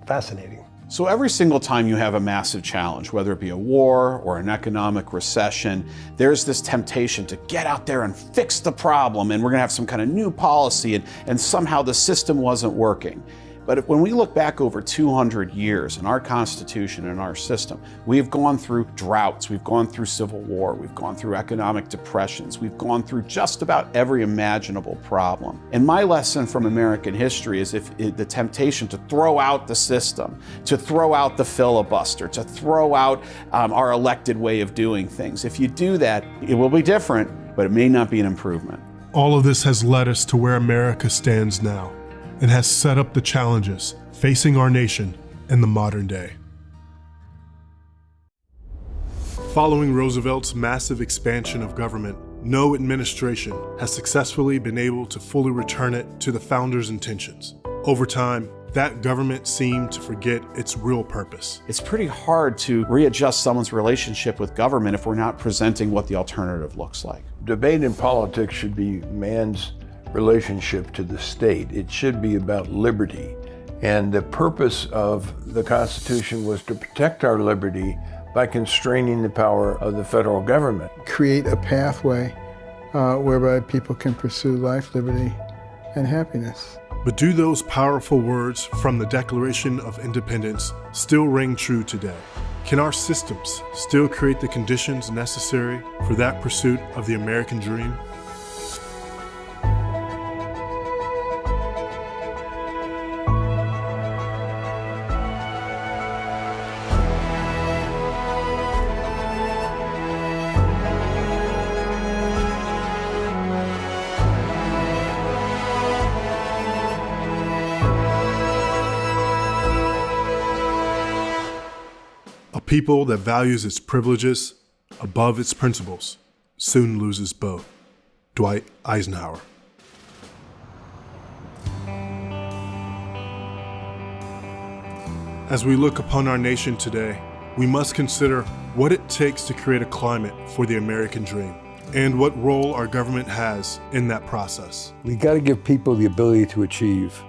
fascinating. So every single time you have a massive challenge, whether it be a war or an economic recession, there's this temptation to get out there and fix the problem, and we're gonna have some kind of new policy, and somehow the system wasn't working. But when we look back over 200 years in our Constitution and our system, we have gone through droughts, we've gone through civil war, we've gone through economic depressions, we've gone through just about every imaginable problem. And my lesson from American history is the temptation to throw out the system, to throw out the filibuster, to throw out our elected way of doing things. If you do that, it will be different, but it may not be an improvement. All of this has led us to where America stands now, and has set up the challenges facing our nation in the modern day. Following Roosevelt's massive expansion of government, no administration has successfully been able to fully return it to the founders' intentions. Over time, that government seemed to forget its real purpose. It's pretty hard to readjust someone's relationship with government if we're not presenting what the alternative looks like. Debate in politics should be man's relationship to the state. It should be about liberty. And the purpose of the Constitution was to protect our liberty by constraining the power of the federal government. Create a pathway whereby people can pursue life, liberty, and happiness. But do those powerful words from the Declaration of Independence still ring true today? Can our systems still create the conditions necessary for that pursuit of the American dream? A people that values its privileges above its principles soon loses both. Dwight Eisenhower. As we look upon our nation today, we must consider what it takes to create a climate for the American dream and what role our government has in that process. We got to give people the ability to achieve,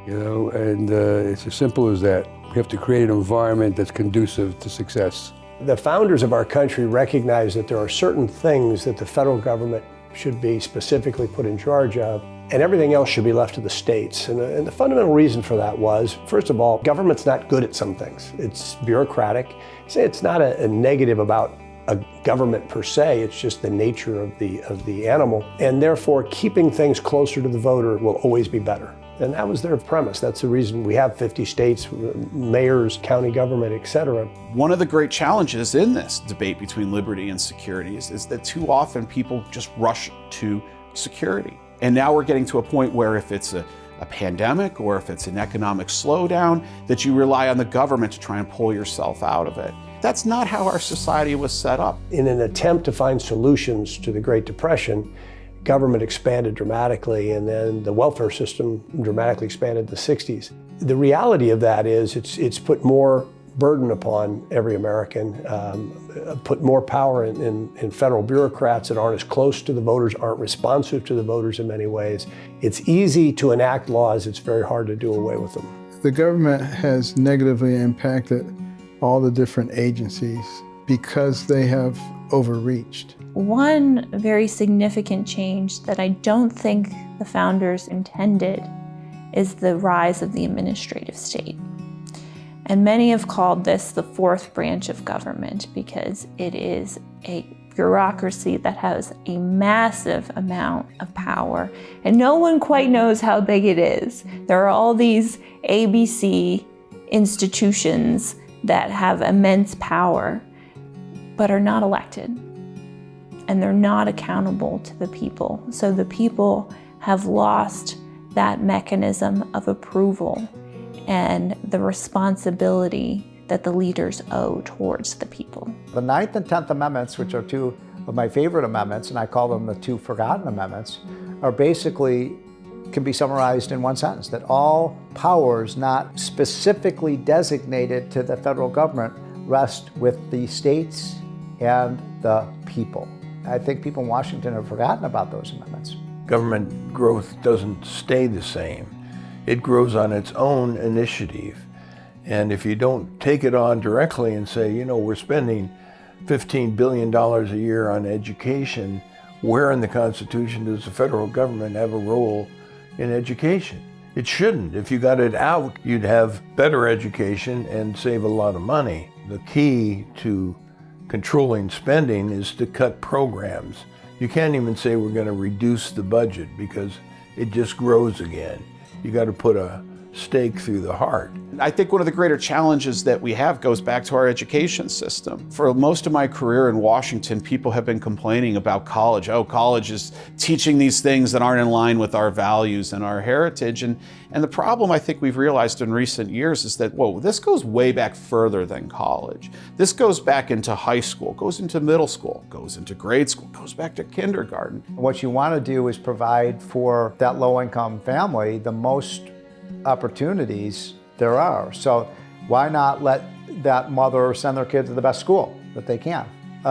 and it's as simple as that. We have to create an environment that's conducive to success. The founders of our country recognized that there are certain things that the federal government should be specifically put in charge of, and everything else should be left to the states. And the fundamental reason for that was, first of all, government's not good at some things. It's bureaucratic. It's not a negative about a government per se, it's just the nature of the animal. And therefore, keeping things closer to the voter will always be better. And that was their premise. That's the reason we have 50 states, mayors, county government, etc. One of the great challenges in this debate between liberty and security is that too often people just rush to security. And now we're getting to a point where if it's a pandemic or if it's an economic slowdown, that you rely on the government to try and pull yourself out of it. That's not how our society was set up. In an attempt to find solutions to the Great Depression, government expanded dramatically, and then the welfare system dramatically expanded in the 60s. The reality of that is it's put more burden upon every American, put more power in federal bureaucrats that aren't as close to the voters, aren't responsive to the voters in many ways. It's easy to enact laws, it's very hard to do away with them. The government has negatively impacted all the different agencies because they have overreached. One very significant change that I don't think the founders intended is the rise of the administrative state. And many have called this the fourth branch of government because it is a bureaucracy that has a massive amount of power, and no one quite knows how big it is. There are all these ABC institutions that have immense power, but are not elected. And they're not accountable to the people. So the people have lost that mechanism of approval and the responsibility that the leaders owe towards the people. The 9th and 10th Amendments, which are two of my favorite amendments, and I call them the two forgotten amendments, are basically can be summarized in one sentence, that all powers not specifically designated to the federal government rest with the states and the people. I think people in Washington have forgotten about those amendments. Government growth doesn't stay the same. It grows on its own initiative. And if you don't take it on directly and say, we're spending $15 billion a year on education, where in the Constitution does the federal government have a role in education? It shouldn't. If you got it out, you'd have better education and save a lot of money. The key to controlling spending is to cut programs. You can't even say we're going to reduce the budget because it just grows again. You got to put a stake through the heart. I think one of the greater challenges that we have goes back to our education system. For most of my career in Washington, people have been complaining about college. Oh, college is teaching these things that aren't in line with our values and our heritage. And the problem I think we've realized in recent years is that, whoa, this goes way back further than college. This goes back into high school, goes into middle school, goes into grade school, goes back to kindergarten. What you want to do is provide for that low-income family the most opportunities there are. So why not let that mother send their kid to the best school that they can?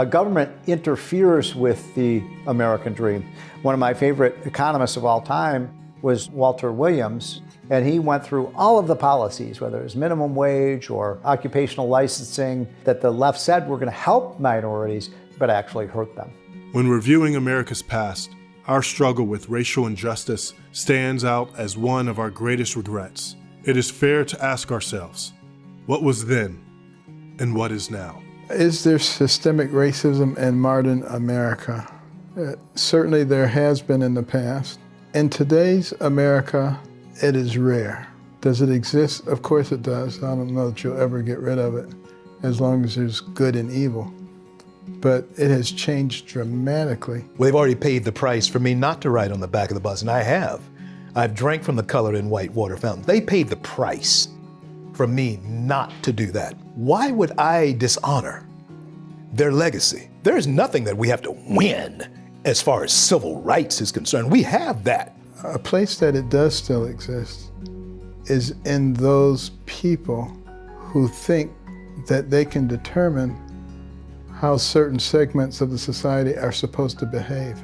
Government interferes with the American dream. One of my favorite economists of all time was Walter Williams, and he went through all of the policies, whether it was minimum wage or occupational licensing, that the left said were going to help minorities, but actually hurt them. When reviewing America's past, our struggle with racial injustice stands out as one of our greatest regrets. It is fair to ask ourselves, what was then and what is now? Is there systemic racism in modern America? Certainly there has been in the past. In today's America, it is rare. Does it exist? Of course it does. I don't know that you'll ever get rid of it as long as there's good and evil. But it has changed dramatically. Well, they've already paid the price for me not to ride on the back of the bus, and I have. I've drank from the colored in white water fountain. They paid the price for me not to do that. Why would I dishonor their legacy? There is nothing that we have to win as far as civil rights is concerned. We have that. A place that it does still exist is in those people who think that they can determine how certain segments of the society are supposed to behave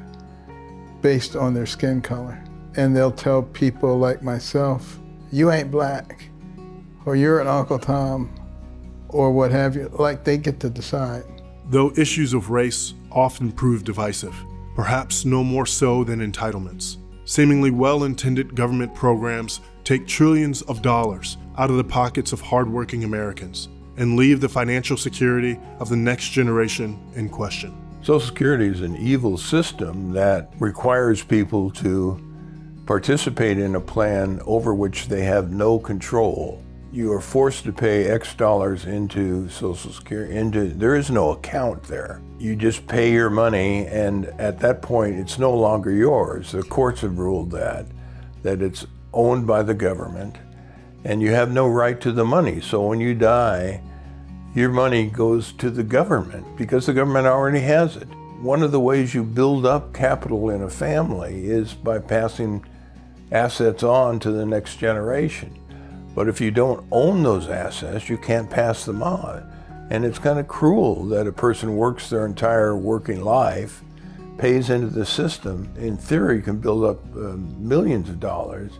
based on their skin color. And they'll tell people like myself, you ain't black, or you're an Uncle Tom, or what have you, like they get to decide. Though issues of race often prove divisive, perhaps no more so than entitlements, seemingly well-intended government programs take trillions of dollars out of the pockets of hardworking Americans and leave the financial security of the next generation in question. Social Security is an evil system that requires people to participate in a plan over which they have no control. You are forced to pay X dollars into Social Security, there is no account there. You just pay your money, and at that point it's no longer yours. The courts have ruled that it's owned by the government, and you have no right to the money. So when you die, your money goes to the government because the government already has it. One of the ways you build up capital in a family is by passing assets on to the next generation. But if you don't own those assets, you can't pass them on. And it's kind of cruel that a person works their entire working life, pays into the system, in theory can build up millions of dollars,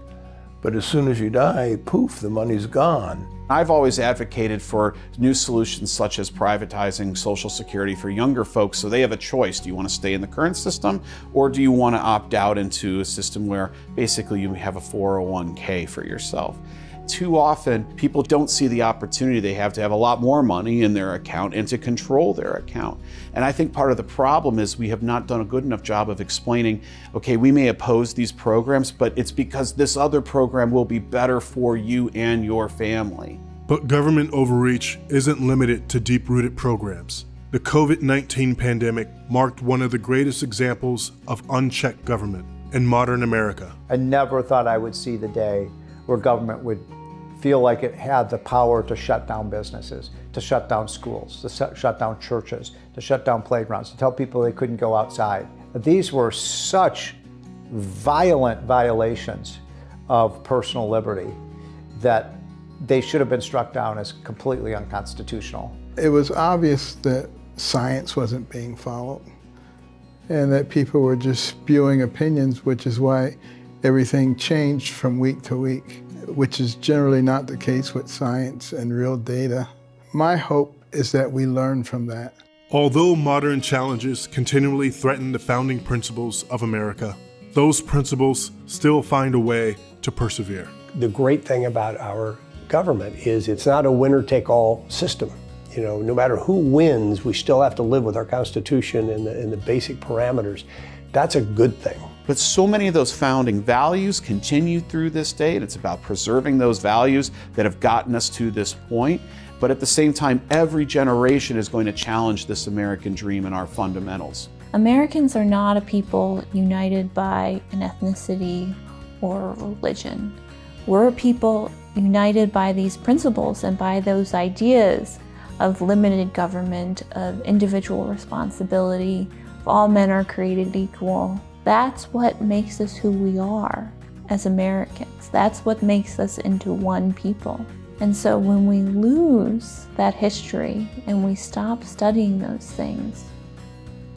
but as soon as you die, poof, the money's gone. I've always advocated for new solutions such as privatizing Social Security for younger folks so they have a choice. Do you want to stay in the current system, or do you want to opt out into a system where basically you have a 401k for yourself? Too often, people don't see the opportunity they have to have a lot more money in their account and to control their account. And I think part of the problem is we have not done a good enough job of explaining, okay, we may oppose these programs, but it's because this other program will be better for you and your family. But government overreach isn't limited to deep-rooted programs. The COVID-19 pandemic marked one of the greatest examples of unchecked government in modern America. I never thought I would see the day where government would feel like it had the power to shut down businesses, to shut down schools, to shut down churches, to shut down playgrounds, to tell people they couldn't go outside. These were such violent violations of personal liberty that they should have been struck down as completely unconstitutional. It was obvious that science wasn't being followed and that people were just spewing opinions, which is why everything changed from week to week, which is generally not the case with science and real data. My hope is that we learn from that. Although modern challenges continually threaten the founding principles of America, those principles still find a way to persevere. The great thing about our government is it's not a winner-take-all system. You know, no matter who wins, we still have to live with our Constitution and the basic parameters. That's a good thing. But so many of those founding values continue through this day, and it's about preserving those values that have gotten us to this point. But at the same time, every generation is going to challenge this American dream and our fundamentals. Americans are not a people united by an ethnicity or a religion. We're a people united by these principles and by those ideas of limited government, of individual responsibility, of all men are created equal. That's what makes us who we are as Americans. That's what makes us into one people. And so when we lose that history and we stop studying those things,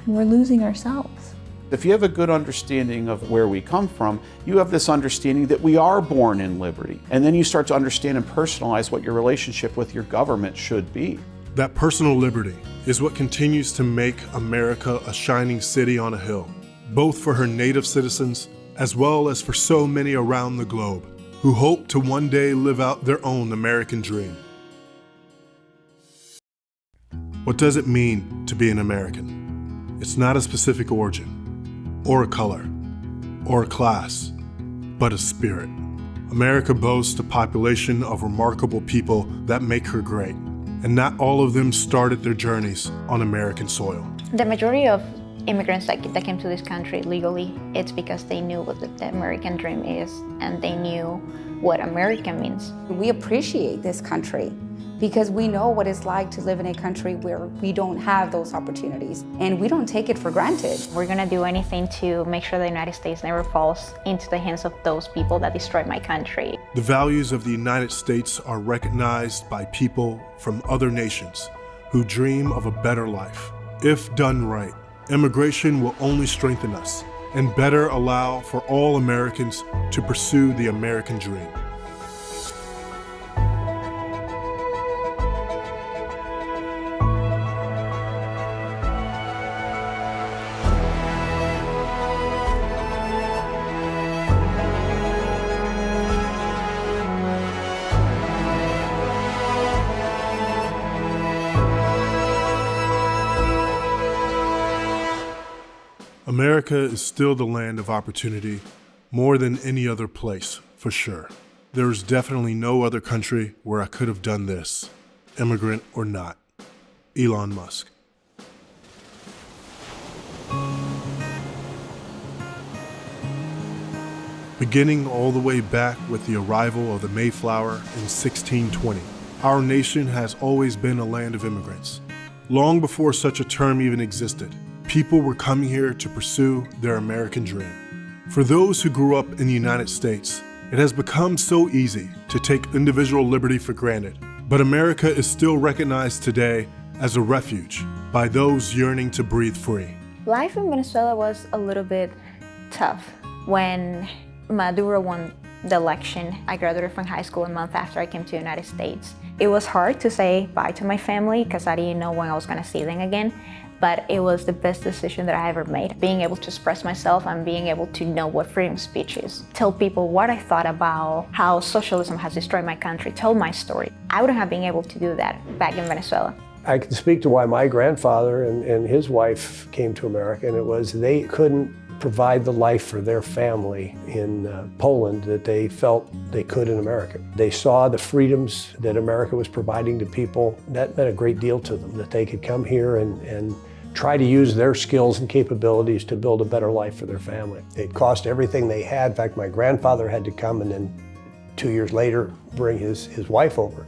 we're losing ourselves. If you have a good understanding of where we come from, you have this understanding that we are born in liberty. And then you start to understand and personalize what your relationship with your government should be. That personal liberty is what continues to make America a shining city on a hill, both for her native citizens as well as for so many around the globe who hope to one day live out their own American dream. What does it mean to be an American? It's not a specific origin, or a color, or a class, but a spirit. America boasts a population of remarkable people that make her great, and not all of them started their journeys on American soil. The majority of immigrants that came to this country legally, it's because they knew what the American dream is, and they knew what American means. We appreciate this country because we know what it's like to live in a country where we don't have those opportunities, and we don't take it for granted. We're gonna do anything to make sure the United States never falls into the hands of those people that destroyed my country. The values of the United States are recognized by people from other nations who dream of a better life. If done right, immigration will only strengthen us and better allow for all Americans to pursue the American dream. America is still the land of opportunity, more than any other place, for sure. There is definitely no other country where I could have done this, immigrant or not. Elon Musk. Beginning all the way back with the arrival of the Mayflower in 1620, our nation has always been a land of immigrants. Long before such a term even existed, people were coming here to pursue their American dream. For those who grew up in the United States, it has become so easy to take individual liberty for granted. But America is still recognized today as a refuge by those yearning to breathe free. Life in Venezuela was a little bit tough. When Maduro won the election, I graduated from high school a month after I came to the United States. It was hard to say bye to my family because I didn't know when I was going to see them again. But it was the best decision that I ever made. Being able to express myself and being able to know what freedom of speech is. Tell people what I thought about how socialism has destroyed my country. Tell my story. I wouldn't have been able to do that back in Venezuela. I can speak to why my grandfather and his wife came to America, and it was they couldn't provide the life for their family in Poland that they felt they could in America. They saw the freedoms that America was providing to people. That meant a great deal to them, that they could come here and try to use their skills and capabilities to build a better life for their family. It cost everything they had. In fact, my grandfather had to come and then 2 years later bring his wife over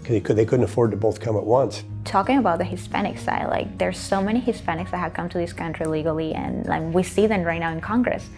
because they couldn't afford to both come at once. Talking about the Hispanic side, like there's so many Hispanics that have come to this country legally, and like we see them right now in Congress.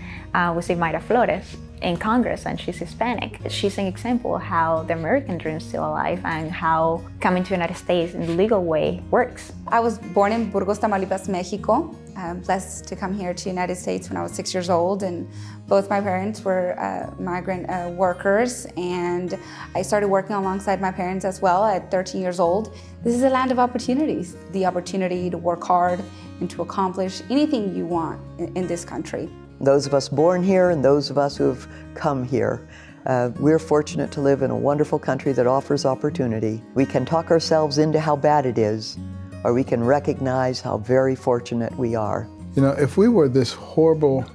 We see Mayra Flores in Congress, and she's Hispanic. She's an example of how the American dream is still alive and how coming to the United States in the legal way works. I was born in Burgos, Tamaulipas, Mexico. I'm blessed to come here to the United States when I was 6 years old, and both my parents were migrant workers, and I started working alongside my parents as well at 13 years old. This is a land of opportunities, the opportunity to work hard and to accomplish anything you want in this country. Those of us born here and those of us who have come here, we're fortunate to live in a wonderful country that offers opportunity. We can talk ourselves into how bad it is, or we can recognize how very fortunate we are. You know, if we were this horrible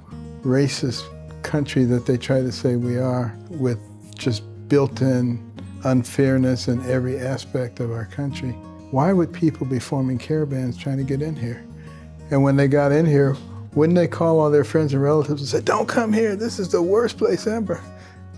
racist country that they try to say we are, with just built-in unfairness in every aspect of our country, why would people be forming caravans trying to get in here? And when they got in here, wouldn't they call all their friends and relatives and say, don't come here, this is the worst place ever?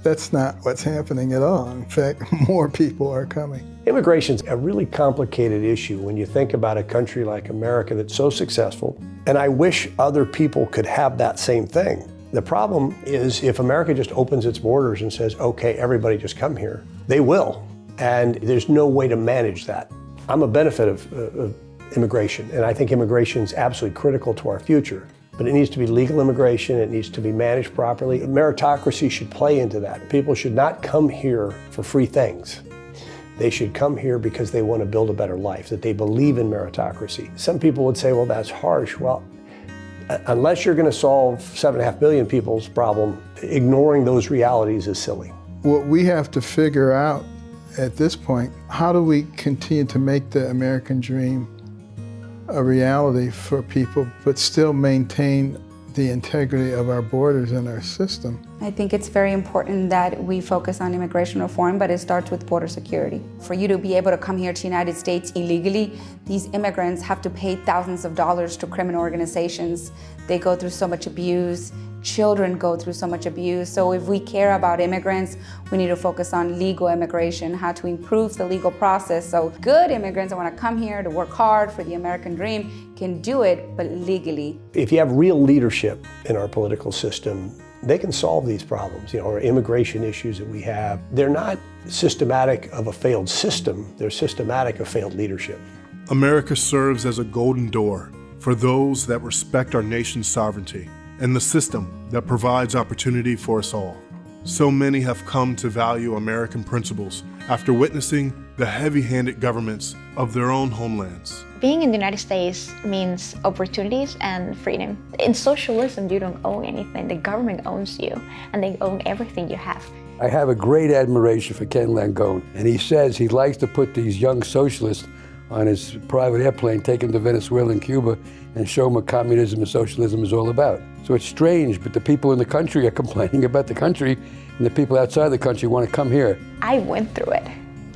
That's not what's happening at all. In fact, more people are coming. Immigration's a really complicated issue when you think about a country like America that's so successful, and I wish other people could have that same thing. The problem is if America just opens its borders and says, okay, everybody just come here, they will, and there's no way to manage that. I'm a benefit of immigration, and I think immigration is absolutely critical to our future. But it needs to be legal immigration, it needs to be managed properly. Meritocracy should play into that. People should not come here for free things. They should come here because they want to build a better life, that they believe in meritocracy. Some people would say, well, that's harsh. Well, unless you're going to solve 7.5 billion people's problem, ignoring those realities is silly. What we have to figure out at this point, how do we continue to make the American dream a reality for people, but still maintain the integrity of our borders and our system? I think it's very important that we focus on immigration reform, but it starts with border security. For you to be able to come here to the United States illegally, these immigrants have to pay thousands of dollars to criminal organizations. They go through so much abuse. Children go through so much abuse. So if we care about immigrants, we need to focus on legal immigration, how to improve the legal process so good immigrants that want to come here to work hard for the American dream can do it, but legally. If you have real leadership in our political system, they can solve these problems, our immigration issues that we have. They're not systematic of a failed system, they're systematic of failed leadership. America serves as a golden door for those that respect our nation's sovereignty and the system that provides opportunity for us all. So many have come to value American principles after witnessing the heavy-handed governments of their own homelands. Being in the United States means opportunities and freedom. In socialism, you don't own anything. The government owns you, and they own everything you have. I have a great admiration for Ken Langone, and he says he likes to put these young socialists on his private airplane, take them to Venezuela and Cuba, and show them what communism and socialism is all about. So it's strange, but the people in the country are complaining about the country, and the people outside the country want to come here. I went through it.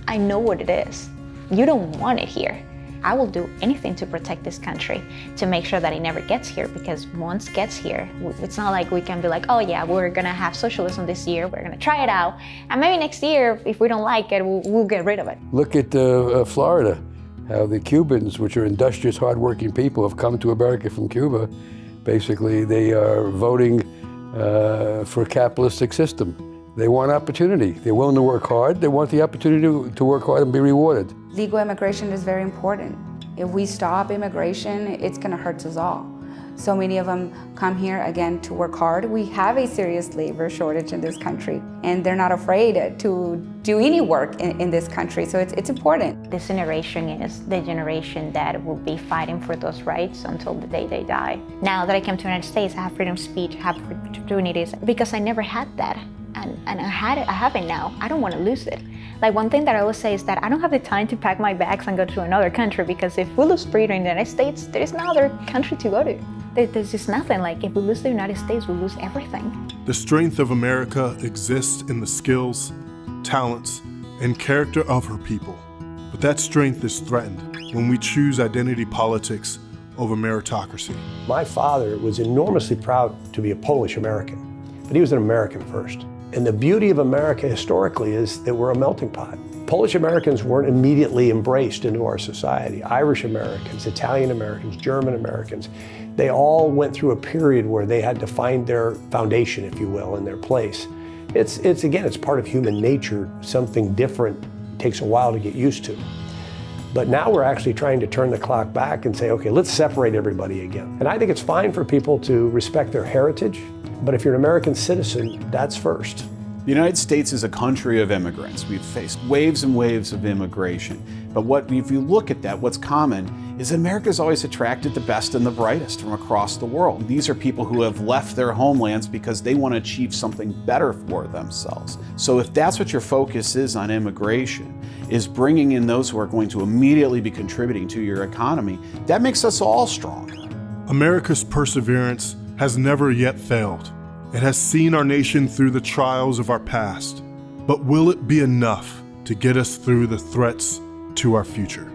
I know what it is. You don't want it here. I will do anything to protect this country, to make sure that it never gets here, because once it gets here, it's not like we can be like, oh yeah, we're gonna have socialism this year, we're gonna try it out, and maybe next year, if we don't like it, we'll get rid of it. Look at Florida, how the Cubans, which are industrious, hardworking people, have come to America from Cuba. Basically, they are voting for a capitalistic system. They want opportunity. They're willing to work hard. They want the opportunity to work hard and be rewarded. Legal immigration is very important. If we stop immigration, it's going to hurt us all. So many of them come here, again, to work hard. We have a serious labor shortage in this country, and they're not afraid to do any work in this country, so it's important. This generation is the generation that will be fighting for those rights until the day they die. Now that I came to the United States, I have freedom of speech, I have opportunities, because I never had that. And I have it now. I don't want to lose it. Like, one thing that I always say is that I don't have the time to pack my bags and go to another country, because if we lose freedom in the United States, there is no other country to go to. There's just nothing. Like, if we lose the United States, we lose everything. The strength of America exists in the skills, talents, and character of her people. But that strength is threatened when we choose identity politics over meritocracy. My father was enormously proud to be a Polish American, but he was an American first. And the beauty of America historically is that we're a melting pot. Polish Americans weren't immediately embraced into our society. Irish Americans, Italian Americans, German Americans, they all went through a period where they had to find their foundation, if you will, in their place. It's part of human nature. Something different takes a while to get used to. But now we're actually trying to turn the clock back and say, okay, let's separate everybody again. And I think it's fine for people to respect their heritage, but if you're an American citizen, that's first. The United States is a country of immigrants. We've faced waves and waves of immigration. But if you look at that, what's common is that America's always attracted the best and the brightest from across the world. These are people who have left their homelands because they want to achieve something better for themselves. So if that's what your focus is on immigration, is bringing in those who are going to immediately be contributing to your economy, that makes us all stronger. America's perseverance has never yet failed. It has seen our nation through the trials of our past, but will it be enough to get us through the threats to our future?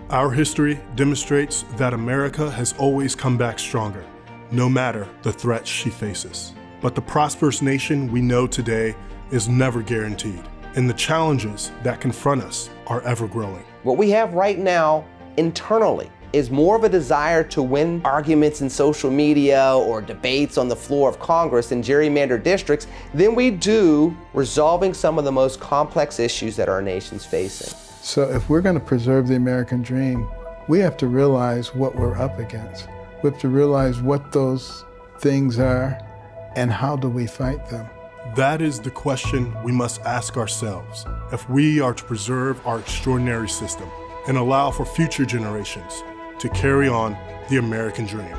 Our history demonstrates that America has always come back stronger, no matter the threats she faces. But the prosperous nation we know today is never guaranteed, and the challenges that confront us are ever growing. What we have right now internally is more of a desire to win arguments in social media or debates on the floor of Congress in gerrymandered districts than we do resolving some of the most complex issues that our nation's facing. So if we're going to preserve the American dream, we have to realize what we're up against. We have to realize what those things are and how do we fight them. That is the question we must ask ourselves if we are to preserve our extraordinary system and allow for future generations to carry on the American dream.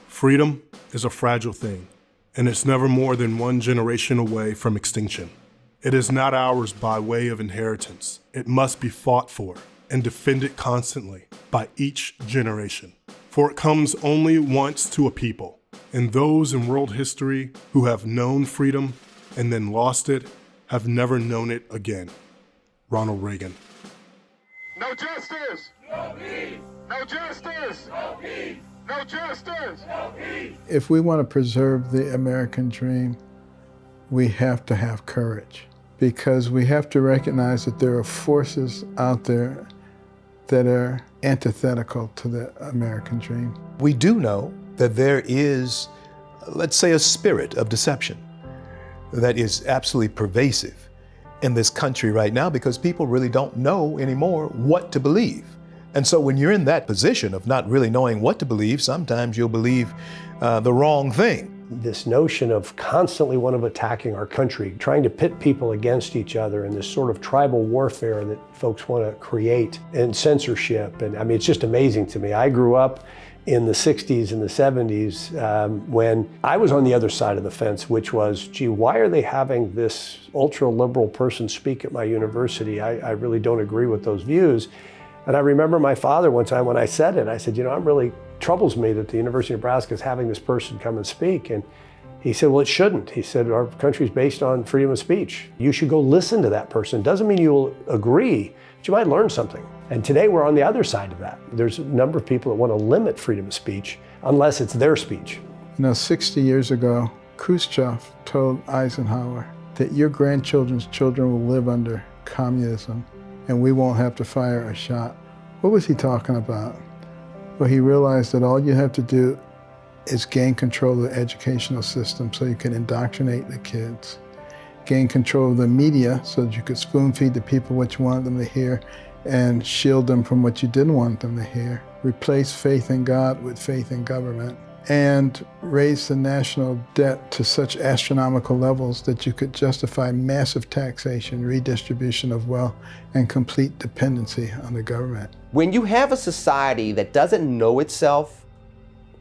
Freedom is a fragile thing, and it's never more than one generation away from extinction. It is not ours by way of inheritance. It must be fought for and defended constantly by each generation. For it comes only once to a people, and those in world history who have known freedom and then lost it have never known it again. Ronald Reagan. No justice! No peace! No justice! No peace! No justice! No peace! If we want to preserve the American dream, we have to have courage, because we have to recognize that there are forces out there that are antithetical to the American dream. We do know that there is, let's say, a spirit of deception that is absolutely pervasive in this country right now, because people really don't know anymore what to believe. And so when you're in that position of not really knowing what to believe, sometimes you'll believe the wrong thing. This notion of constantly one of attacking our country, trying to pit people against each other, and this sort of tribal warfare that folks want to create, and censorship. And I mean, it's just amazing to me. I grew up in the 60s and the 70s when I was on the other side of the fence, which was, gee, why are they having this ultra-liberal person speak at my university? I really don't agree with those views. And I remember my father one time when I said it, I said, you know, it really troubles me that the University of Nebraska is having this person come and speak. And he said, well, it shouldn't. He said, our country's based on freedom of speech. You should go listen to that person. Doesn't mean you'll agree, but you might learn something. And today we're on the other side of that. There's a number of people that want to limit freedom of speech unless it's their speech. You know, 60 years ago, Khrushchev told Eisenhower that your grandchildren's children will live under communism and we won't have to fire a shot. What was he talking about? Well, he realized that all you have to do is gain control of the educational system so you can indoctrinate the kids, gain control of the media so that you could spoon feed the people what you wanted them to hear and shield them from what you didn't want them to hear, replace faith in God with faith in government, and raise the national debt to such astronomical levels that you could justify massive taxation, redistribution of wealth, and complete dependency on the government. When you have a society that doesn't know itself,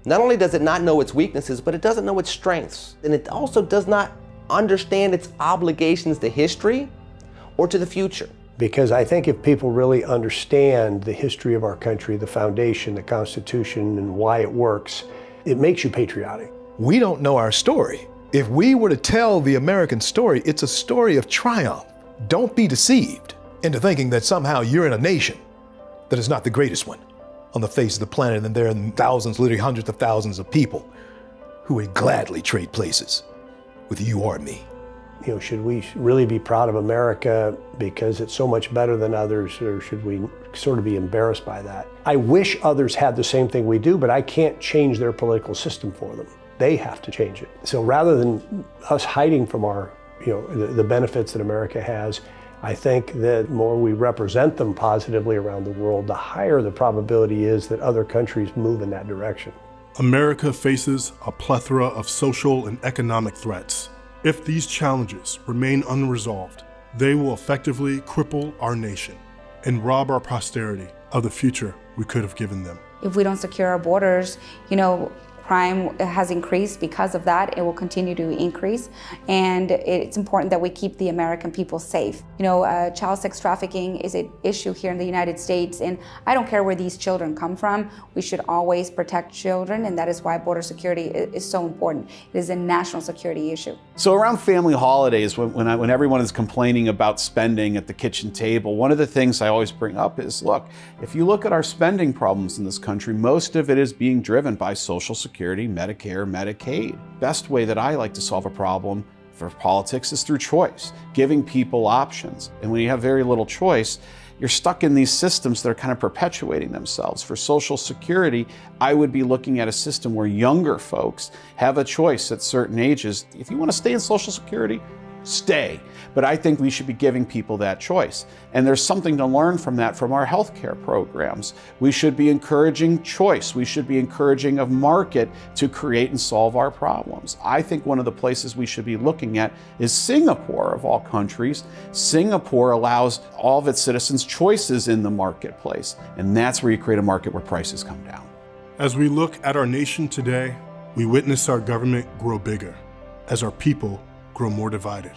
not only does it not know its weaknesses, but it doesn't know its strengths. And it also does not understand its obligations to history or to the future. Because I think if people really understand the history of our country, the foundation, the Constitution, and why it works, it makes you patriotic. We don't know our story. If we were to tell the American story, it's a story of triumph. Don't be deceived into thinking that somehow you're in a nation that is not the greatest one on the face of the planet, and there are thousands, literally hundreds of thousands of people who would gladly trade places with you or me. You know, should we really be proud of America because it's so much better than others, or should we sort of be embarrassed by that? I wish others had the same thing we do, but I can't change their political system for them. They have to change it. So rather than us hiding from our, you know, the benefits that America has, I think that the more we represent them positively around the world, the higher the probability is that other countries move in that direction. America faces a plethora of social and economic threats, If these challenges remain unresolved, they will effectively cripple our nation and rob our posterity of the future we could have given them. If we don't secure our borders, crime has increased because of that. It will continue to increase. And it's important that we keep the American people safe. Child sex trafficking is an issue here in the United States, and I don't care where these children come from. We should always protect children, and that is why border security is so important. It is a national security issue. So around family holidays, when everyone is complaining about spending at the kitchen table, one of the things I always bring up is, look, if you look at our spending problems in this country, most of it is being driven by Social Security, Medicare, Medicaid. Best way that I like to solve a problem for politics is through choice, giving people options. And when you have very little choice, you're stuck in these systems that are kind of perpetuating themselves. For Social Security, I would be looking at a system where younger folks have a choice at certain ages. If you want to stay in Social Security, stay. But I think we should be giving people that choice. And there's something to learn from that from our healthcare programs. We should be encouraging choice. We should be encouraging a market to create and solve our problems. I think one of the places we should be looking at is Singapore, of all countries. Singapore allows all of its citizens choices in the marketplace. And that's where you create a market where prices come down. As we look at our nation today, we witness our government grow bigger as our people grow more divided.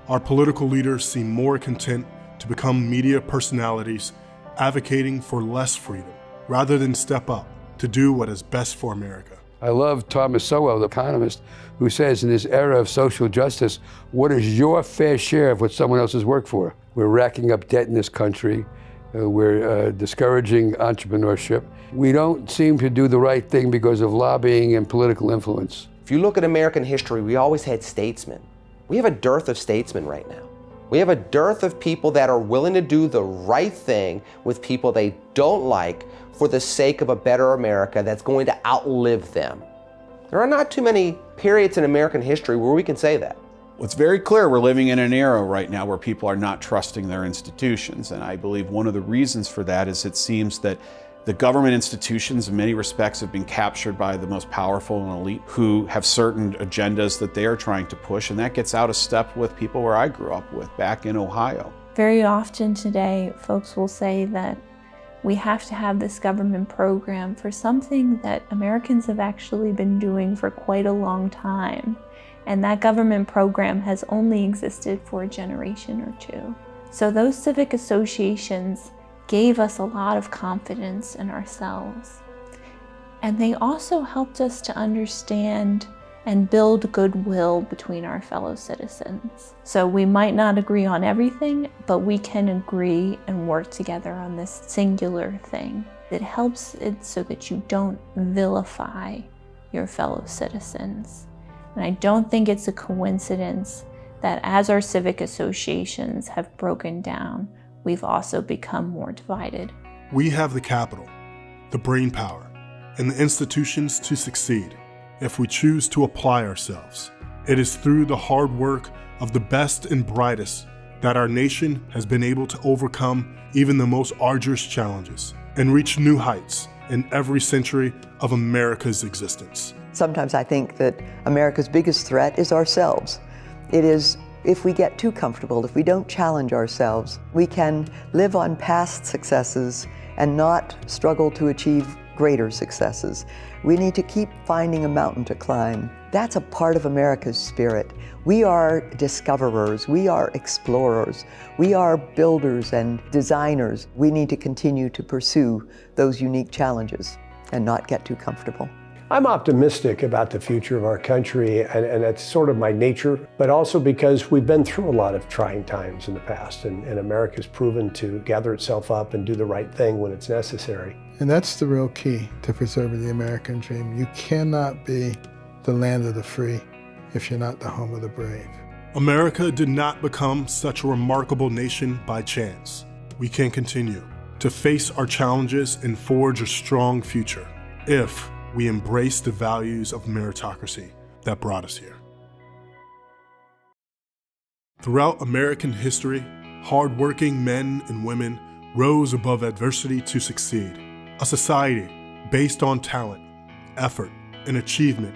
Our political leaders seem more content to become media personalities, advocating for less freedom, rather than step up to do what is best for America. I love Thomas Sowell, the economist, who says in this era of social justice, what is your fair share of what someone else has worked for? We're racking up debt in this country. We're discouraging entrepreneurship. We don't seem to do the right thing because of lobbying and political influence. If you look at American history, we always had statesmen. We have a dearth of statesmen right now. We have a dearth of people that are willing to do the right thing with people they don't like for the sake of a better America that's going to outlive them. There are not too many periods in American history where we can say that. Well, it's very clear we're living in an era right now where people are not trusting their institutions. And I believe one of the reasons for that is it seems that the government institutions in many respects have been captured by the most powerful and elite who have certain agendas that they are trying to push, and that gets out of step with people where I grew up with back in Ohio. Very often today, folks will say that we have to have this government program for something that Americans have actually been doing for quite a long time. And that government program has only existed for a generation or two. So those civic associations gave us a lot of confidence in ourselves. And they also helped us to understand and build goodwill between our fellow citizens. So we might not agree on everything, but we can agree and work together on this singular thing. It helps it so that you don't vilify your fellow citizens. And I don't think it's a coincidence that as our civic associations have broken down, we've also become more divided. We have the capital, the brainpower, and the institutions to succeed if we choose to apply ourselves. It is through the hard work of the best and brightest that our nation has been able to overcome even the most arduous challenges and reach new heights in every century of America's existence. Sometimes I think that America's biggest threat is ourselves. It is if we get too comfortable, if we don't challenge ourselves, we can live on past successes and not struggle to achieve greater successes. We need to keep finding a mountain to climb. That's a part of America's spirit. We are discoverers, we are explorers, we are builders and designers. We need to continue to pursue those unique challenges and not get too comfortable. I'm optimistic about the future of our country, and that's sort of my nature, but also because we've been through a lot of trying times in the past, and America's proven to gather itself up and do the right thing when it's necessary. And that's the real key to preserving the American dream. You cannot be the land of the free if you're not the home of the brave. America did not become such a remarkable nation by chance. We can continue to face our challenges and forge a strong future if we embrace the values of meritocracy that brought us here. Throughout American history, hardworking men and women rose above adversity to succeed. A society based on talent, effort, and achievement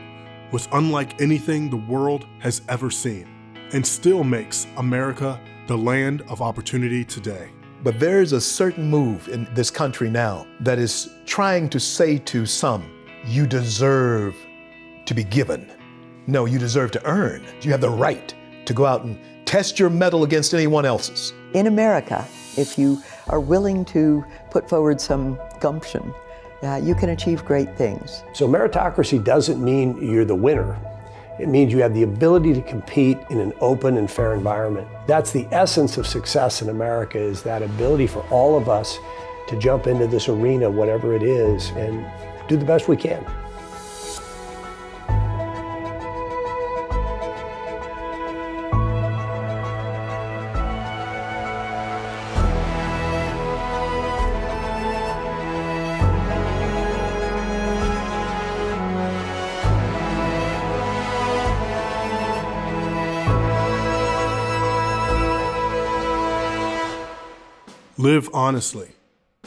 was unlike anything the world has ever seen. and still makes America the land of opportunity today. But there is a certain move in this country now that is trying to say to some, you deserve to be given. No, you deserve to earn. You have the right to go out and test your mettle against anyone else's. In America, if you are willing to put forward some gumption, you can achieve great things. So meritocracy doesn't mean you're the winner. It means you have the ability to compete in an open and fair environment. That's the essence of success in America, is that ability for all of us to jump into this arena, whatever it is, and do the best we can. Live honestly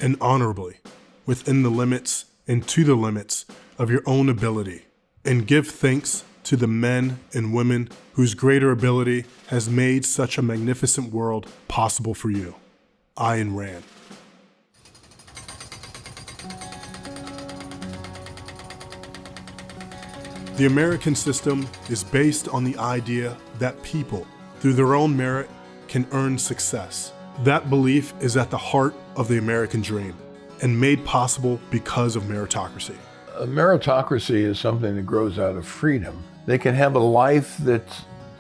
and honorably within the limits and to the limits of your own ability, and give thanks to the men and women whose greater ability has made such a magnificent world possible for you. Ayn Rand. The American system is based on the idea that people, through their own merit, can earn success. That belief is at the heart of the American dream and made possible because of meritocracy. A meritocracy is something that grows out of freedom. They can have a life that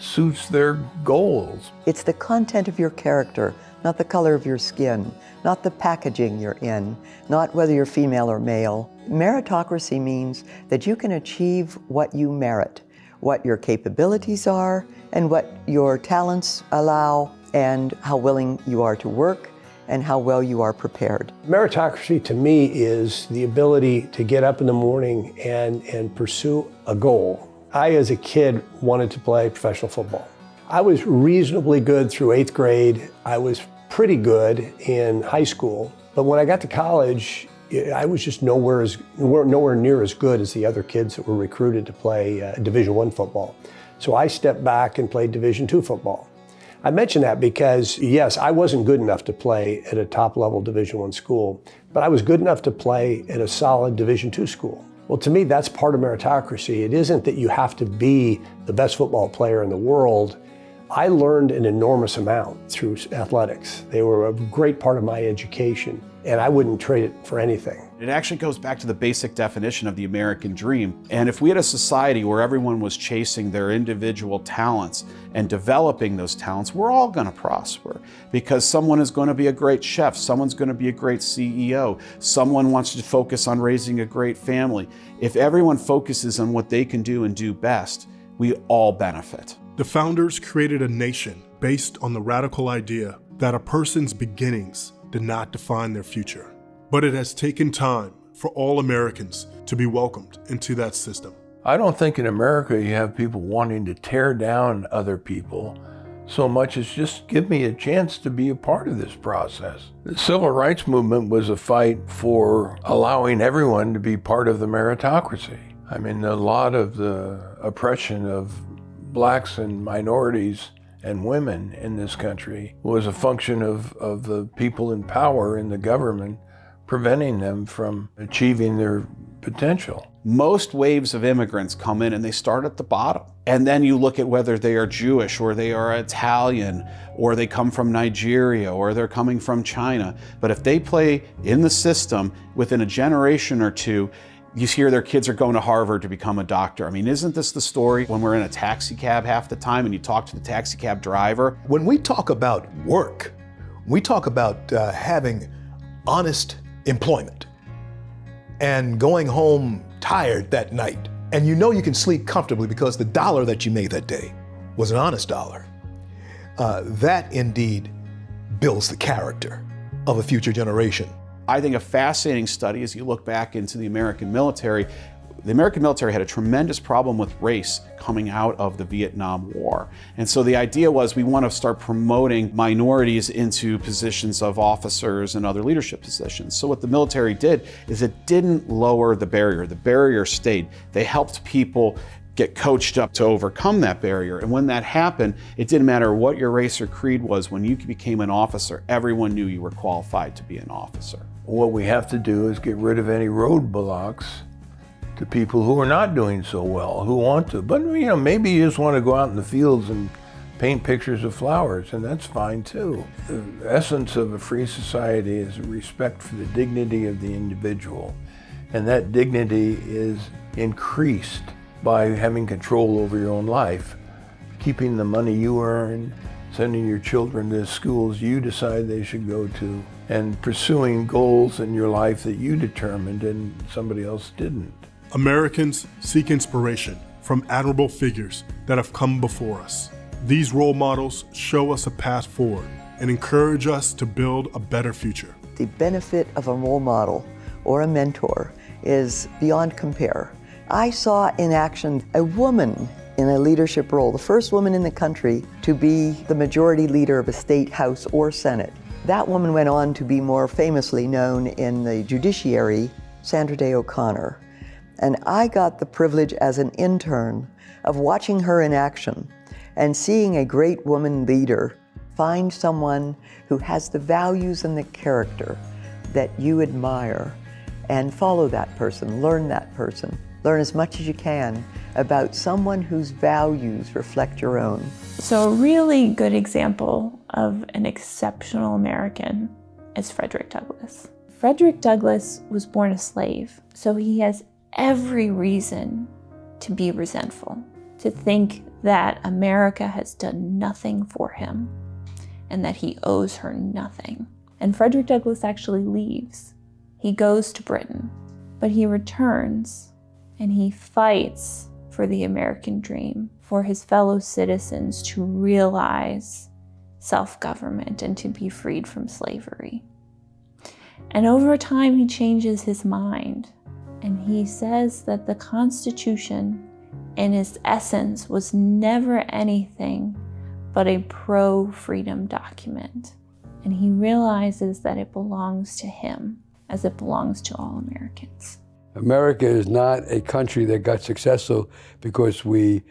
suits their goals. It's the content of your character, not the color of your skin, not the packaging you're in, not whether you're female or male. Meritocracy means that you can achieve what you merit, what your capabilities are, and what your talents allow, and how willing you are to work, and how well you are prepared. Meritocracy to me is the ability to get up in the morning and pursue a goal. I, as a kid, wanted to play professional football. I was reasonably good through 8th grade. I was pretty good in high school. But when I got to college, I was just nowhere near as good as the other kids that were recruited to play Division I football. So I stepped back and played Division II football. I mention that because, yes, I wasn't good enough to play at a top-level Division I school, but I was good enough to play at a solid Division II school. Well, to me, that's part of meritocracy. It isn't that you have to be the best football player in the world. I learned an enormous amount through athletics. They were a great part of my education, and I wouldn't trade it for anything. It actually goes back to the basic definition of the American dream. And if we had a society where everyone was chasing their individual talents and developing those talents, we're all going to prosper, because someone is going to be a great chef, someone's going to be a great CEO, someone wants to focus on raising a great family. If everyone focuses on what they can do and do best, we all benefit. The founders created a nation based on the radical idea that a person's beginnings did not define their future. But it has taken time for all Americans to be welcomed into that system. I don't think in America you have people wanting to tear down other people so much as just give me a chance to be a part of this process. The civil rights movement was a fight for allowing everyone to be part of the meritocracy. I mean, a lot of the oppression of blacks and minorities and women in this country was a function of the people in power in the government preventing them from achieving their potential. Most waves of immigrants come in and they start at the bottom. And then you look at whether they are Jewish or they are Italian or they come from Nigeria or they're coming from China. But if they play in the system within a generation or two, you hear their kids are going to Harvard to become a doctor. I mean, isn't this the story when we're in a taxi cab half the time and you talk to the taxi cab driver? When we talk about work, we talk about having honest employment and going home tired that night. And you know you can sleep comfortably because the dollar that you made that day was an honest dollar. That indeed builds the character of a future generation. I think a fascinating study as you look back into the American military. The American military had a tremendous problem with race coming out of the Vietnam War. And so the idea was we want to start promoting minorities into positions of officers and other leadership positions. So what the military did is it didn't lower the barrier. The barrier stayed. They helped people get coached up to overcome that barrier. And when that happened, it didn't matter what your race or creed was. When you became an officer, everyone knew you were qualified to be an officer. What we have to do is get rid of any roadblocks to people who are not doing so well, who want to. But maybe you just want to go out in the fields and paint pictures of flowers, and that's fine too. The essence of a free society is a respect for the dignity of the individual. And that dignity is increased by having control over your own life, keeping the money you earn, sending your children to schools you decide they should go to, and pursuing goals in your life that you determined and somebody else didn't. Americans seek inspiration from admirable figures that have come before us. These role models show us a path forward and encourage us to build a better future. The benefit of a role model or a mentor is beyond compare. I saw in action a woman in a leadership role, the first woman in the country to be the majority leader of a state house or senate. That woman went on to be more famously known in the judiciary, Sandra Day O'Connor. And I got the privilege as an intern of watching her in action and seeing a great woman leader find someone who has the values and the character that you admire and follow that person, learn that person. Learn as much as you can about someone whose values reflect your own. So a really good example of an exceptional American is Frederick Douglass. Frederick Douglass was born a slave, so he has every reason to be resentful, to think that America has done nothing for him and that he owes her nothing. And Frederick Douglass actually leaves. He goes to Britain, but he returns and he fights for the American dream, for his fellow citizens to realize self-government and to be freed from slavery. And over time, he changes his mind, and he says that the Constitution, in its essence, was never anything but a pro-freedom document. And he realizes that it belongs to him, as it belongs to all Americans. America is not a country that got successful because we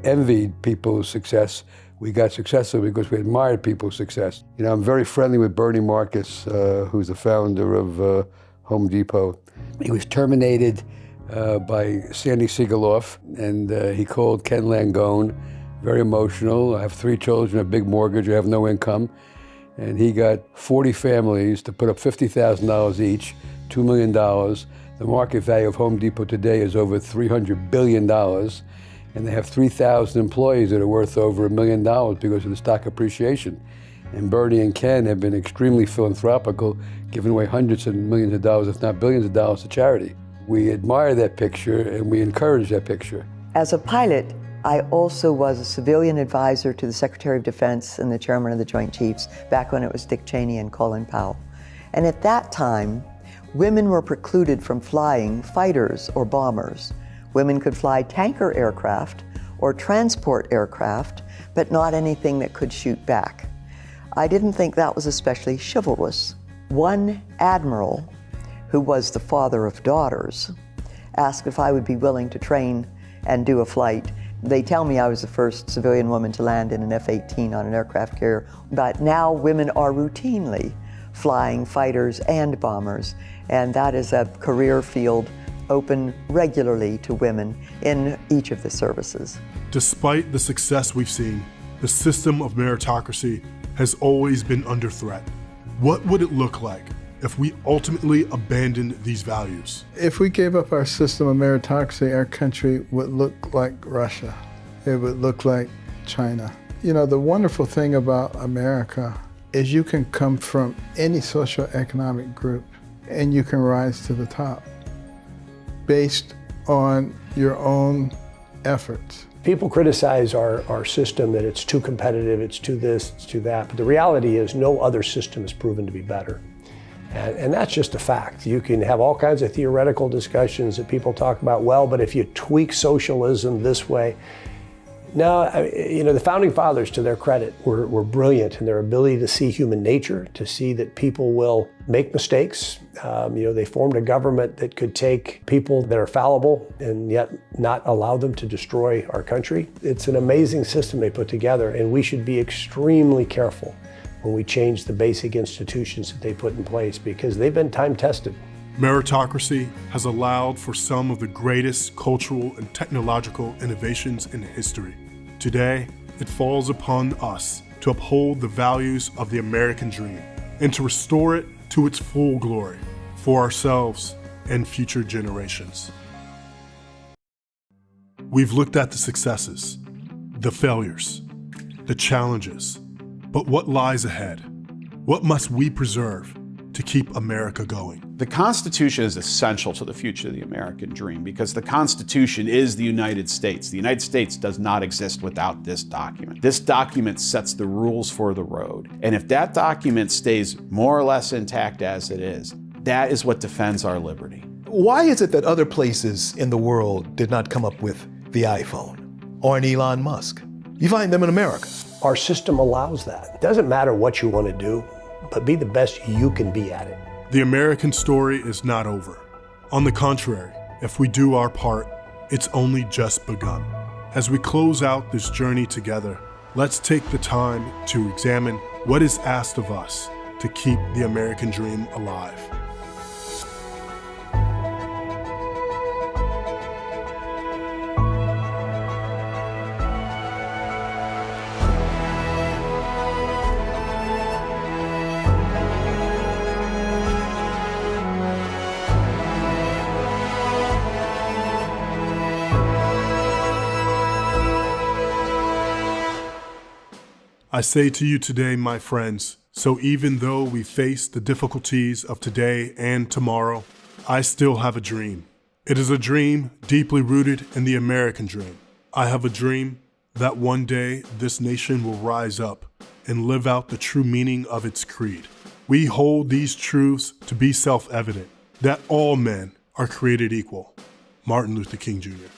envied people's success. We got successful because we admired people's success. I'm very friendly with Bernie Marcus, who's the founder of Home Depot. He was terminated by Sandy Siegaloff, and he called Ken Langone, very emotional. I have 3 children, a big mortgage, I have no income. And he got 40 families to put up $50,000 each, $2 million. The market value of Home Depot today is over $300 billion. And they have 3,000 employees that are worth over $1 million because of the stock appreciation. And Bernie and Ken have been extremely philanthropical, giving away hundreds of millions of dollars, if not billions of dollars, to charity. We admire that picture and we encourage that picture. As a pilot, I also was a civilian advisor to the Secretary of Defense and the Chairman of the Joint Chiefs, back when it was Dick Cheney and Colin Powell. And at that time, women were precluded from flying fighters or bombers. Women could fly tanker aircraft or transport aircraft, but not anything that could shoot back. I didn't think that was especially chivalrous. One admiral, who was the father of daughters, asked if I would be willing to train and do a flight. They tell me I was the first civilian woman to land in an F-18 on an aircraft carrier, but now women are routinely flying fighters and bombers, and that is a career field open regularly to women in each of the services. Despite the success we've seen, the system of meritocracy has always been under threat. What would it look like if we ultimately abandoned these values? If we gave up our system of meritocracy, our country would look like Russia. It would look like China. The wonderful thing about America is you can come from any socioeconomic group and you can rise to the top based on your own efforts. People criticize our system that it's too competitive, it's too this, it's too that, but the reality is no other system has proven to be better. And that's just a fact. You can have all kinds of theoretical discussions that people talk about, well, but if you tweak socialism this way, No, the Founding Fathers, to their credit, were brilliant in their ability to see human nature, to see that people will make mistakes. They formed a government that could take people that are fallible and yet not allow them to destroy our country. It's an amazing system they put together, and we should be extremely careful when we change the basic institutions that they put in place, because they've been time-tested. Meritocracy has allowed for some of the greatest cultural and technological innovations in history. Today, it falls upon us to uphold the values of the American dream and to restore it to its full glory for ourselves and future generations. We've looked at the successes, the failures, the challenges, but what lies ahead? What must we preserve to keep America going? The Constitution is essential to the future of the American dream because the Constitution is the United States. The United States does not exist without this document. This document sets the rules for the road. And if that document stays more or less intact as it is, that is what defends our liberty. Why is it that other places in the world did not come up with the iPhone or an Elon Musk? You find them in America. Our system allows that. It doesn't matter what you want to do, but be the best you can be at it. The American story is not over. On the contrary, if we do our part, it's only just begun. As we close out this journey together, let's take the time to examine what is asked of us to keep the American dream alive. I say to you today, my friends, so even though we face the difficulties of today and tomorrow, I still have a dream. It is a dream deeply rooted in the American dream. I have a dream that one day this nation will rise up and live out the true meaning of its creed. We hold these truths to be self-evident, that all men are created equal. Martin Luther King Jr.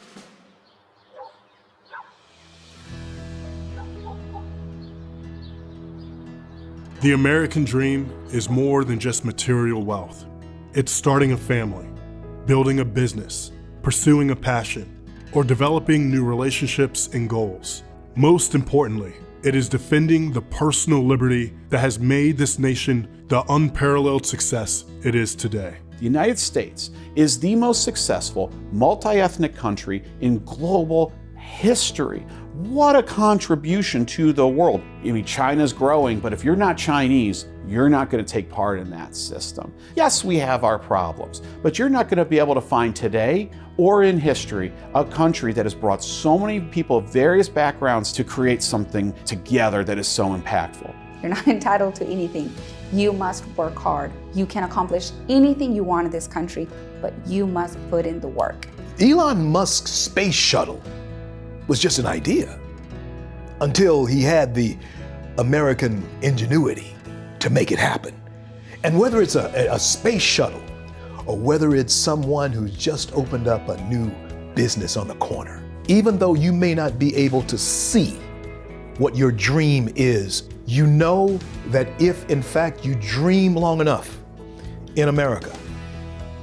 The American dream is more than just material wealth. It's starting a family, building a business, pursuing a passion, or developing new relationships and goals. Most importantly, it is defending the personal liberty that has made this nation the unparalleled success it is today. The United States is the most successful multi-ethnic country in global history. What a contribution to the world. I mean, China's growing, but if you're not Chinese, you're not going to take part in that system. Yes, we have our problems, but you're not going to be able to find today or in history a country that has brought so many people of various backgrounds to create something together that is so impactful. You're not entitled to anything. You must work hard. You can accomplish anything you want in this country, but you must put in the work. Elon Musk's space shuttle was just an idea until he had the American ingenuity to make it happen. And whether it's a space shuttle or whether it's someone who's just opened up a new business on the corner, even though you may not be able to see what your dream is, you know that if in fact you dream long enough in America,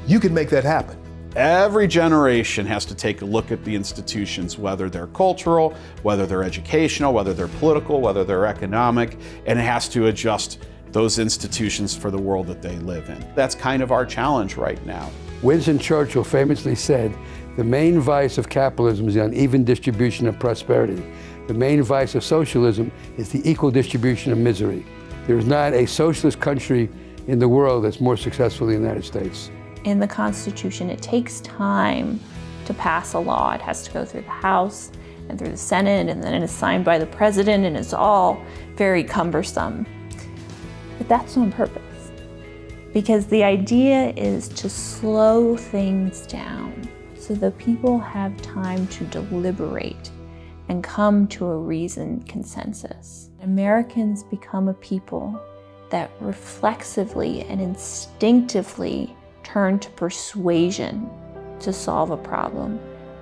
you can make that happen. Every generation has to take a look at the institutions, whether they're cultural, whether they're educational, whether they're political, whether they're economic, and it has to adjust those institutions for the world that they live in. That's kind of our challenge right now. Winston Churchill famously said, "The main vice of capitalism is the uneven distribution of prosperity. The main vice of socialism is the equal distribution of misery." There is not a socialist country in the world that's more successful than the United States. In the Constitution, it takes time to pass a law. It has to go through the House and through the Senate, and then it is signed by the President, and it's all very cumbersome. But that's on purpose, because the idea is to slow things down so that people have time to deliberate and come to a reasoned consensus. Americans become a people that reflexively and instinctively turn to persuasion to solve a problem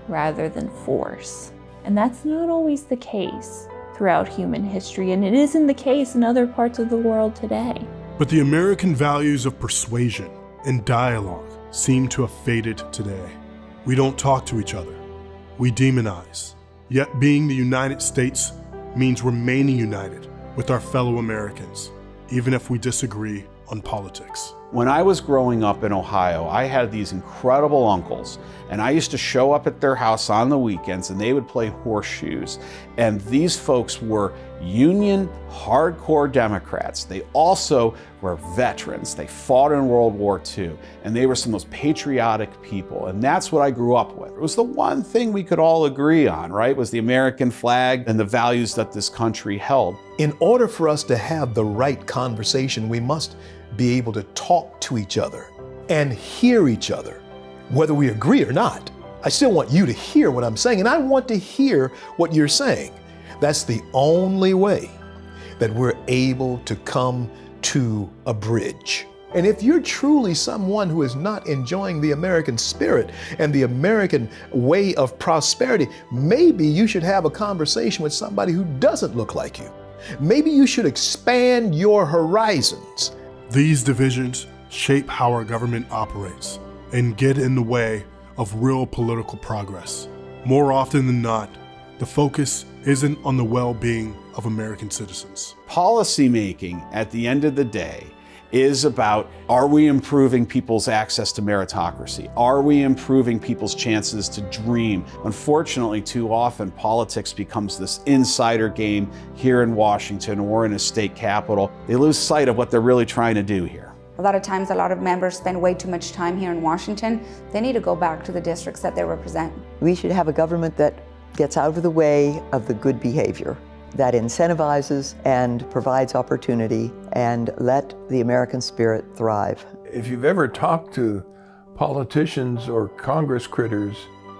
rather than force. And that's not always the case throughout human history, and it isn't the case in other parts of the world today. But the American values of persuasion and dialogue seem to have faded today. We don't talk to each other. We demonize. Yet being the United States means remaining united with our fellow Americans, even if we disagree on politics. When I was growing up in Ohio, I had these incredible uncles, and I used to show up at their house on the weekends and they would play horseshoes. And these folks were Union hardcore Democrats. They also were veterans. They fought in World War II, and they were some of those patriotic people. And that's what I grew up with. It was the one thing we could all agree on, right? Was the American flag and the values that this country held. In order for us to have the right conversation, we must be able to talk to each other and hear each other, whether we agree or not. I still want you to hear what I'm saying, and I want to hear what you're saying. That's the only way that we're able to come to a bridge. And if you're truly someone who is not enjoying the American spirit and the American way of prosperity, maybe you should have a conversation with somebody who doesn't look like you. Maybe you should expand your horizons. These divisions shape how our government operates and get in the way of real political progress. More often than not, the focus isn't on the well-being of American citizens. Policymaking, at the end of the day, is about, are we improving people's access to meritocracy? Are we improving people's chances to dream? Unfortunately, too often, politics becomes this insider game here in Washington or in a state capitol. They lose sight of what they're really trying to do here. A lot of times, a lot of members spend way too much time here in Washington. They need to go back to the districts that they represent. We should have a government that gets out of the way of the good behavior, that incentivizes and provides opportunity, and let the American spirit thrive. If you've ever talked to politicians or Congress critters,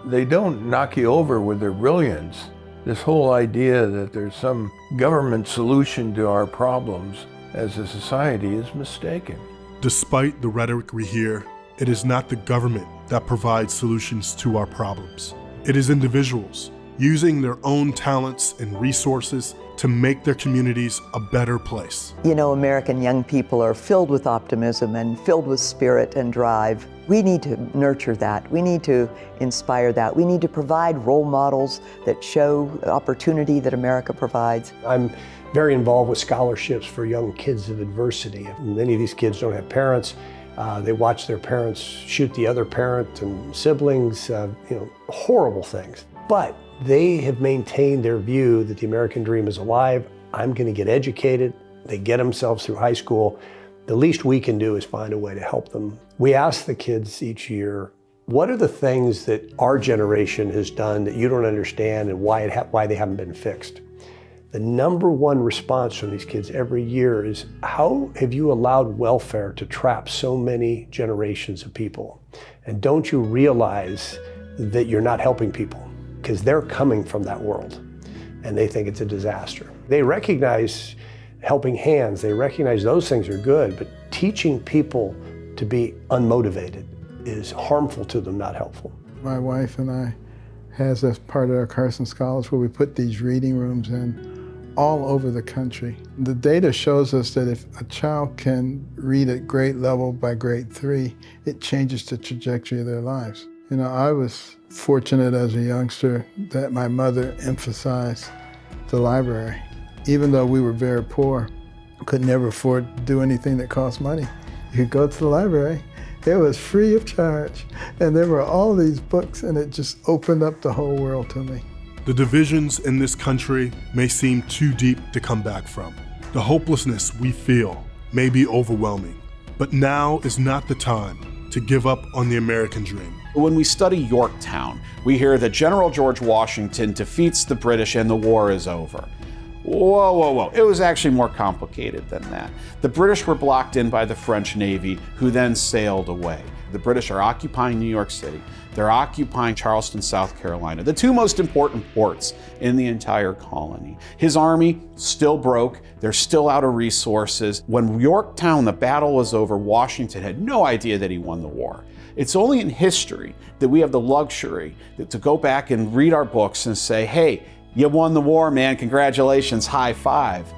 they don't knock you over with their brilliance. This whole idea that there's some government solution to our problems as a society is mistaken. Despite the rhetoric we hear, it is not the government that provides solutions to our problems. It is individuals using their own talents and resources to make their communities a better place. You know, American young people are filled with optimism and filled with spirit and drive. We need to nurture that. We need to inspire that. We need to provide role models that show the opportunity that America provides. I'm very involved with scholarships for young kids of adversity. Many of these kids don't have parents. They watch their parents shoot the other parent and siblings, horrible things. But they have maintained their view that the American dream is alive. I'm going to get educated. They get themselves through high school. The least we can do is find a way to help them. We ask the kids each year, what are the things that our generation has done that you don't understand and why they haven't been fixed? The number one response from these kids every year is, how have you allowed welfare to trap so many generations of people? And don't you realize that you're not helping people? Because they're coming from that world and they think it's a disaster. They recognize helping hands, they recognize those things are good, but teaching people to be unmotivated is harmful to them, not helpful. My wife and I has as part of our Carson Scholars where we put these reading rooms in all over the country. The data shows us that if a child can read at grade level by grade 3, it changes the trajectory of their lives. You know, I was fortunate as a youngster that my mother emphasized the library. Even though we were very poor, could never afford to do anything that cost money. You could go to the library, it was free of charge, and there were all these books, and it just opened up the whole world to me. The divisions in this country may seem too deep to come back from. The hopelessness we feel may be overwhelming, but now is not the time to give up on the American dream. When we study Yorktown, we hear that General George Washington defeats the British and the war is over. Whoa, whoa, whoa. It was actually more complicated than that. The British were blocked in by the French Navy, who then sailed away. The British are occupying New York City. They're occupying Charleston, South Carolina, the two most important ports in the entire colony. His army still broke. They're still out of resources. When Yorktown, the battle was over, Washington had no idea that he won the war. It's only in history that we have the luxury to go back and read our books and say, hey, you won the war, man, congratulations, high five.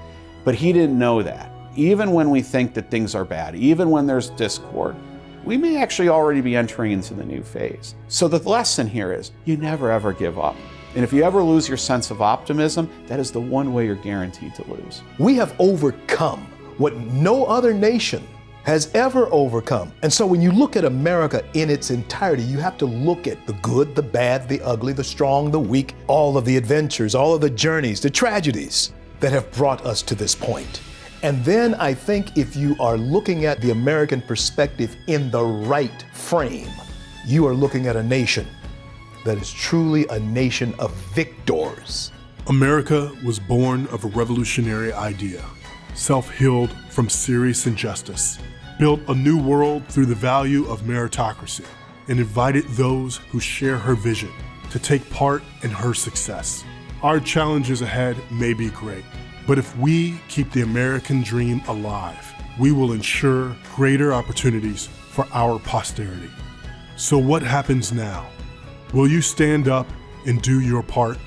But he didn't know that. Even when we think that things are bad, even when there's discord, we may actually already be entering into the new phase. So the lesson here is you never ever give up. And if you ever lose your sense of optimism, that is the one way you're guaranteed to lose. We have overcome what no other nation has ever overcome. And so when you look at America in its entirety, you have to look at the good, the bad, the ugly, the strong, the weak, all of the adventures, all of the journeys, the tragedies that have brought us to this point. And then I think if you are looking at the American perspective in the right frame, you are looking at a nation that is truly a nation of victors. America was born of a revolutionary idea, self-healed from serious injustice, built a new world through the value of meritocracy, and invited those who share her vision to take part in her success. Our challenges ahead may be great, but if we keep the American dream alive, we will ensure greater opportunities for our posterity. So what happens now? Will you stand up and do your part?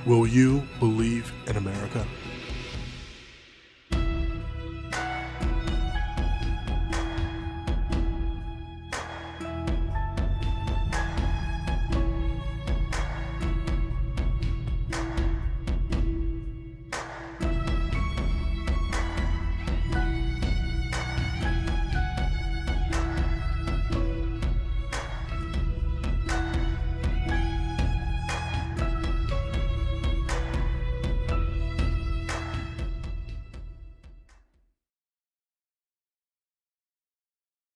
Will you believe in America?